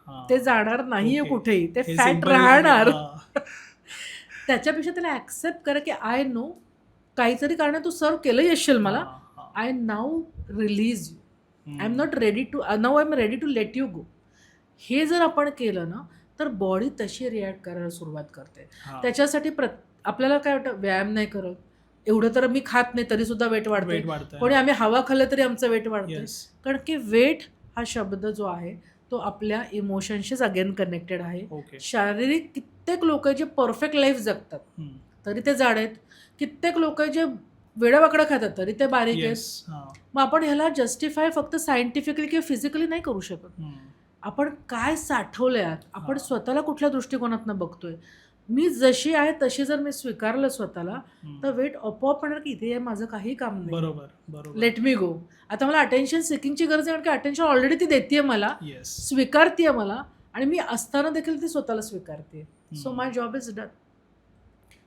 हां. ते जाणार नाहीये ओके. कुठेही, ते हे फॅट simple राहणार. हां. त्याच्यापेक्षा त्याला ॲक्सेप्ट करा की आय नो काहीतरी कारण तू सर्व केलं येशील मला, हां, हां. I now release you, I am hmm. Not ready to, now I am ready to let you go. हे जर आपण केलं ना तर बॉडी तशी रिॲक्ट करायला सुरुवात करते. हां. त्याच्यासाठी आपल्याला काय वाटतं, व्यायाम नाही करत, एवढं तर मी खात नाही तरी सुद्धा वेट वाढते, वेट वाढतंय. कोणी आम्ही हवा खाल्लं तरी आमचं वेट वाढतं. येस. कारण की वेट हा शब्द जो आहे तो आपल्या इमोशनशीच अगेन कनेक्टेड आहे. ओके. शारीरिक कित्येक लोक जे परफेक्ट लाईफ जगतात हम्म. तरी ते जाड आहेत, कित्येक लोक जे वेडावाकडं खातात तरी ते बारीक आहेत. येस. हां. मग आपण ह्याला जस्टिफाय फक्त सायंटिफिकली किंवा फिजिकली नाही करू शकत. हम्म. आपण काय साठवलंय आत, आपण हां. स्वतःला कुठल्या दृष्टिकोनातनं बघतोय. मी जशी आहे तशी जर मी स्वीकारलं स्वतःला हम्म. तर वेट आपोआप म्हणणार की इथे माझं काही काम नाही, बरोबर. बरोबर. लेट मी गो. आता मला अटेन्शन सिकिंगची गरज आहे कारण की अटेन्शन ऑलरेडी ती देते मला, येस. स्वीकारते मला आणि मी असताना देखील ती स्वतःला स्वीकारते. सो हम्म. माय जॉब इज डन.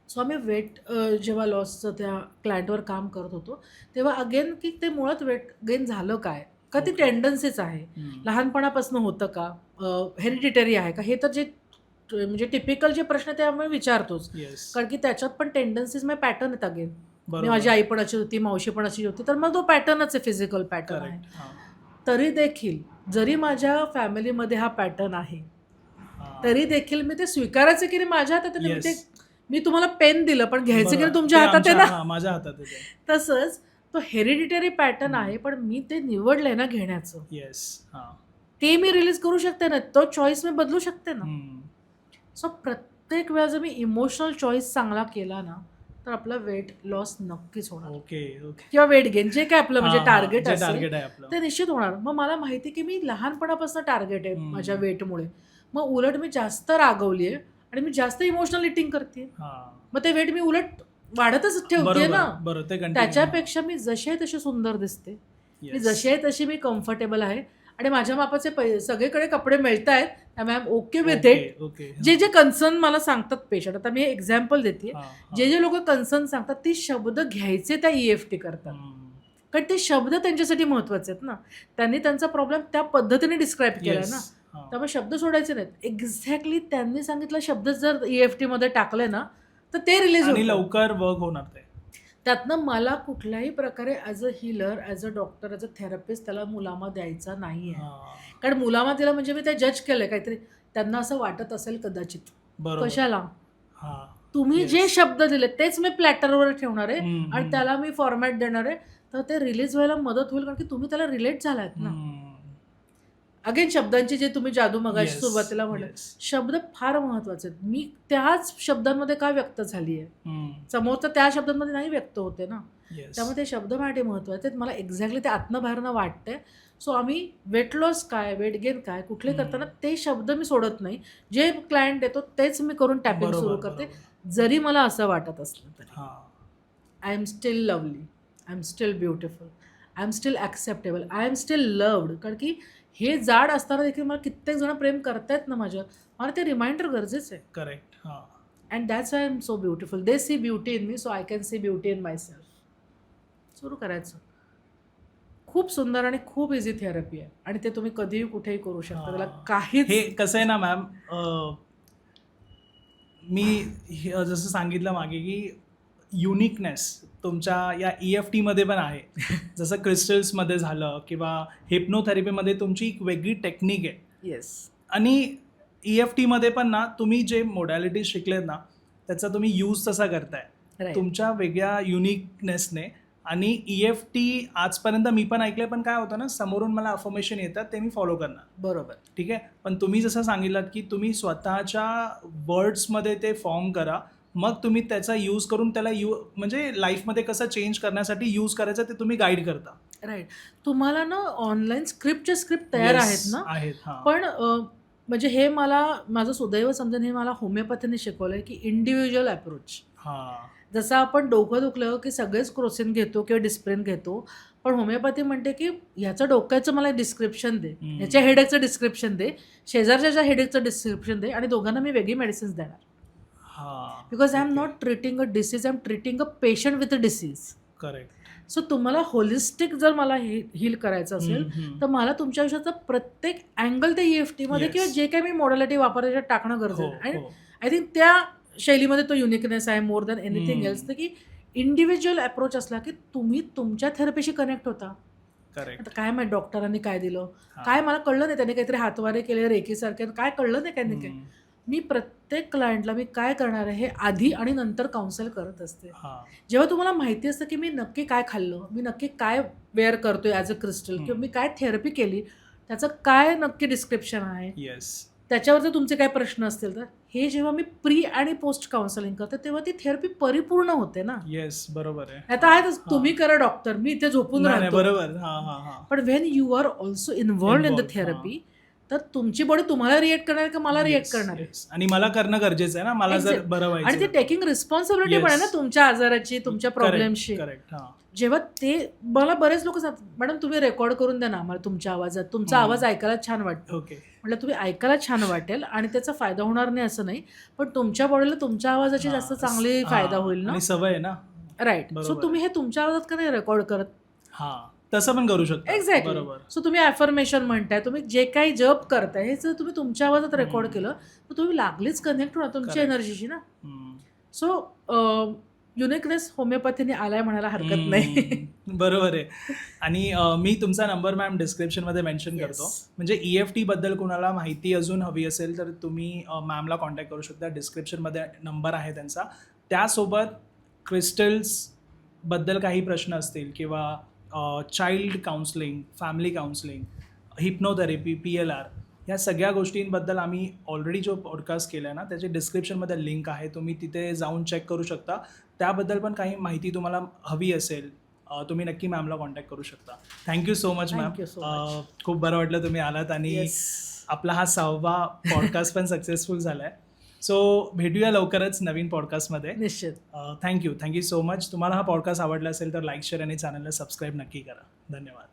सो आम्ही वेट जेव्हा लॉसचं त्या क्लायंटवर काम करत होतो तेव्हा अगेन की ते मुळात वेट गेन झालं काय, का ती Okay. टेंडन्सीच आहे, हम्म. लहानपणापासून होतं का, हेरिडिटरी आहे का, हे तर जे म्हणजे टिपिकल जे प्रश्न ते आम्ही विचारतोच, Yes. कारण की त्याच्यात पण टेंडन्सीज मग पॅटर्न आहेत अगेन. बरोबर. माझी आई पण अशी होती, मावशी पण अशी होती, तर मग तो पॅटर्नच आहे, फिजिकल पॅटर्न आहे. करेक्ट. हां. तरी देखील जरी माझ्या फॅमिलीमध्ये हा पॅटर्न आहे, हां. तरी देखील मी ते स्वीकारायचं की नाही माझ्या हातात आहे ना, Yes. मी तुम्हाला पेन दिलं पण घ्यायचं की नाही बरोबर. तुमच्या ते हातात आहे आमच्या- ना. हां, माझ्या हातात आहे ते. तसंच तो हेरिडिटरी पॅटर्न हम्म. आहे, पण मी ते निवडलंय ना घेण्याचं, येस. हां. ते मी रिलीज करू शकते ना, तो चॉईस मी बदलू शकते ना. हम्म. सो प्रत्येक वेळा जर मी इमोशनल चॉईस चांगला केला ना, तर आपला वेट लॉस नक्कीच होणार, ओके. ओके. किंवा वेट गेन जे काय आपलं म्हणजे हां, हां. टार्गेट जे असेल टार्गेट आहे आपलं. ते निश्चित होणार. मग मला माहिती की मी लहानपणापासून टार्गेट आहे हम्म. माझ्या वेटमुळे, मग उलट मी जास्त रागवली आहे आणि मी जास्त इमोशनल इटिंग करते, हां. मग ते वेट मी उलट वाढतच ठेवते बरोबर. ना. बरोबर. ते कंटिन्यू. त्याच्यापेक्षा मी जशी आहे तशी सुंदर दिसते, मी Yes. जशी आहे तशी मी कम्फर्टेबल आहे आणि माझ्या मापाचे सगळीकडे कपडे मिळत आहेत, त्यामुळे I am okay with it. Okay. जे जे कन्सर्न मला सांगतात पेशंट, आता मी एक्झाम्पल देते, हां, हां. जे लोक कन्सर्न सांगतात ती शब्द घ्यायचे त्या EFT करतात, हम्म. कारण ते शब्द त्यांच्यासाठी महत्वाचे आहेत ना. त्यांनी त्यांचा प्रॉब्लेम त्या पद्धतीने डिस्क्राईब केलाय Yes. ना, हां. त्यामुळे शब्द सोडायचे नाहीत. एक्झॅक्टली त्यांनी सांगितलं शब्द जर EFT मध्ये टाकले ना, तर ते रिलीज आणि होतं. लवकर वर्क होणार ते. त्यातनं मला कुठल्याही प्रकारे as a healer, as a doctor, as a therapist त्याला मुलामा द्यायचा नाही आहे. हां. कारण मुलामा दिला म्हणजे मी ते जज केलंय काहीतरी, त्यांना असं वाटत असेल कदाचित, बरोबर. कशाला हां. तुम्ही Yes. जे शब्द दिले तेच मी प्लॅटरवर ठेवणार आहे हम्म, आणि हम्म. त्याला मी फॉर्मॅट देणार आहे, तर ते रिलीज व्हायला मदत होईल, कारण की तुम्ही त्याला रिलेट झालात ना. हम्म. अगेन शब्दांची जे तुम्ही जादू मगाशी Yes. सुरुवातीला म्हणलं, Yes. शब्द फार महत्वाचे आहेत. मी त्याच शब्दांमध्ये का व्यक्त झाली आहे, हम्म. समोरचं त्या शब्दांमध्ये नाही व्यक्त होते ना, Yes. त्यामुळे ते शब्द माझ्यासाठी महत्वाचे आहेत. मला एक्झॅक्टली ते आतनं बाहेरनं वाटतंय. सो आम्ही वेट लॉस काय, वेट गेन काय, कुठले हम्म. करताना ते शब्द मी सोडत नाही. जे क्लायंट देतो तेच मी करून टॅपिंग बरोबर, सुरू करते, बरोबर. जरी मला असं वाटत असलं तरी. हां. I am still lovely, I am still beautiful, I am still acceptable, I am still loved. कारण की हे जाड असताना देखील मला कित्येक जण प्रेम करतायत ना माझ्यावर, मला ते रिमाइंडर गरजेचं आहे. करेक्ट. हां. And that's I am so beautiful. They see beauty in me, so I can see beauty in myself. सुरू करायचं. खूप सुंदर आणि खूप इझी थेरपी आहे आणि ते तुम्ही कधीही कुठेही करू शकता, त्याला हां. काहीच हे कसं आहे ना मॅम, मी जसं सांगितलं मागे की युनिकनेस तुमच्या या EFT मध्ये पण आहे. जसं क्रिस्टल्समध्ये झालं किंवा हिप्नोथेरपीमध्ये तुमची एक वेगळी टेक्निक आहे. येस. आणि EFT मध्ये पण ना तुम्ही जे मोडॅलिटीज शिकलेत ना त्याचा तुम्ही यूज तसा करताय राईट. तुमच्या वेगळ्या युनिकनेसने. आणि EFT आजपर्यंत मी पण ऐकलंय, पण काय होतं ना समोरून मला अफर्मेशन येतात ते मी फॉलो करणार. बरोबर. ठीक आहे, पण तुम्ही जसं सांगितलं की तुम्ही स्वतःच्या वर्ड्समध्ये ते फॉर्म करा, मग तुम्ही त्याचा यूज करून त्याला म्हणजे लाईफमध्ये कसं चेंज करण्यासाठी यूज करायचं ते तुम्ही गाईड करता. राईट. तुम्हाला ना ऑनलाईन स्क्रिप्टच्या स्क्रिप्ट तयार Yes, आहेत ना, आहेत. हां. पण म्हणजे हे मला माझं सुदैव समजून हे मला होमिओपॅथीने शिकवलं आहे की इंडिव्हिज्युअल अप्रोच. हां. जसं आपण डोकं दुखलं की सगळेच क्रोसिन घेतो किंवा डिस्प्रिन घेतो, पण होमिओपॅथी म्हणते की ह्याचं डोक्याचं मला डिस्क्रिप्शन दे, हम्म. ह्याच्या हेडेकचं डिस्क्रिप्शन दे, शेजारच्या हेडेकचं डिस्क्रिप्शन दे, आणि दोघांना मी वेगळी मेडिसिन्स देणार. हां. Because I am not treating a disease, I am treating a patient with a disease. Correct. So तुम्हाला होलिस्टिक जर मला हील करायचं असेल तर मला तुमच्या आयुष्याचा प्रत्येक अँगल ते EFT मध्ये Yes. किंवा जे काही मी मॉडॅलिटी वापरते त्याच्यात टाकणं हो, गरजेचं आहे. आणि हो. आय थिंक त्या शैलीमध्ये तो युनिकनेस आहे मोर दॅन एनिथिंग हम्म. एल्स, की इंडिव्हिज्युअल अप्रोच असला की तुम्ही तुमच्या थेरपीशी कनेक्ट होता. करेक्ट. आता काय माहिती डॉक्टरांनी काय दिलं, हां. काय मला कळलं नाही, त्यांनी काहीतरी हातवारे केले रेकीसारखे, काय कळलं नाही त्यांनी काय. हम्म. मी प्रत्येक क्लायंटला मी काय करणार आहे हे आधी आणि नंतर काउन्सिल करत असते. हां. जेव्हा तुम्हाला माहिती असतं की मी नक्की काय खाल्लं, मी नक्की काय वेअर करतोय ॲज अ क्रिस्टल, किंवा मी काय थेरपी केली, त्याचं काय नक्की डिस्क्रिप्शन आहे, येस. त्याच्यावर जर तुमचे काही प्रश्न असतील तर हे जेव्हा मी प्री आणि पोस्ट काउन्सिलिंग करते तेव्हा ती थेरपी परिपूर्ण होते ना. येस, बरोबर आहे. आता आहेतच तुम्ही करा डॉक्टर, मी इथे झोपून नाही, नाही, राहतो, बरोबर. हां, हां, हां. पण when you are also involved in the Involved, therapy, तर तुमची बॉडी तुम्हाला रिएक्ट करणार का मला रिएक्ट Yes, करणार आहे. yes. आणि मला करणं गरजेचं आहे ना, मला जर Exact. बरं आणि व्हायचं ते टेकिंग रिस्पॉन्सिबिलिटी पण आहे ना Yes. तुमच्या आजाराची, तुमच्या प्रॉब्लेमशी. करेक्ट. हां. जेव्हा ते मला बरेच लोक सांगतात, मॅडम तुम्ही रेकॉर्ड करून द्या ना आम्हाला तुमच्या आवाजात, तुमचा आवाज ऐकायला छान वाटतो. ओके. म्हटलं तुम्ही ऐकायला छान वाटेल आणि त्याचा फायदा होणार नाही असं नाही, पण तुमच्या बॉडीला तुमच्या आवाजाची जास्त चांगली फायदा होईल ना. आणि सवय आहे ना. राईट. सो बरोबर तुम्ही हे तुमच्या आवाजात का नाही रेकॉर्ड करत, हां. तसं पण करू शकता. एक्झॅक्टली. बरोबर. सो तुम्ही ॲफर्मेशन म्हणताय, तुम्ही जे काही जप करताय हे जर तुम्ही तुमच्या आवाजात रेकॉर्ड हम्म. केलं तर तुम्ही लागलीच कनेक्ट होणार तुमच्या Correct. एनर्जीशी ना. हम्म. सो युनिकनेस होमिओपॅथीने आलाय म्हणायला हरकत नाही. बरोबर आहे. आणि मी तुमचा नंबर मॅम डिस्क्रिप्शनमध्ये मेन्शन करतो. Yes. म्हणजे EFT बद्दल कुणाला माहिती अजून हवी असेल तर तुम्ही मॅमला कॉन्टॅक्ट करू शकता. डिस्क्रिप्शनमध्ये नंबर आहे त्यांचा. त्यासोबत क्रिस्टल्स बद्दल काही प्रश्न असतील किंवा child counselling, family counselling, हिप्नोथेरपी, PLR ह्या सगळ्या गोष्टींबद्दल आम्ही ऑलरेडी जो पॉडकास्ट केला आहे ना त्याची डिस्क्रिप्शनमध्ये लिंक आहे. तुम्ही तिथे जाऊन चेक करू शकता. त्याबद्दल पण काही माहिती तुम्हाला हवी असेल तुम्ही नक्की मॅमला कॉन्टॅक्ट करू शकता. Thank you so much ma'am. Thank you so much. खूप बरं वाटलं तुम्ही आलात आणि Yes. आपला हा 6वा पॉडकास्ट पण सक्सेसफुल झाला आहे. सो भेटूया लवकरच नवीन पॉडकास्टमध्ये. निश्चित. Thank you so much. तुम्हाला हा पॉडकास्ट आवडला असेल तर लाईक, शेअर आणि चॅनलला सबस्क्राईब नक्की करा. धन्यवाद.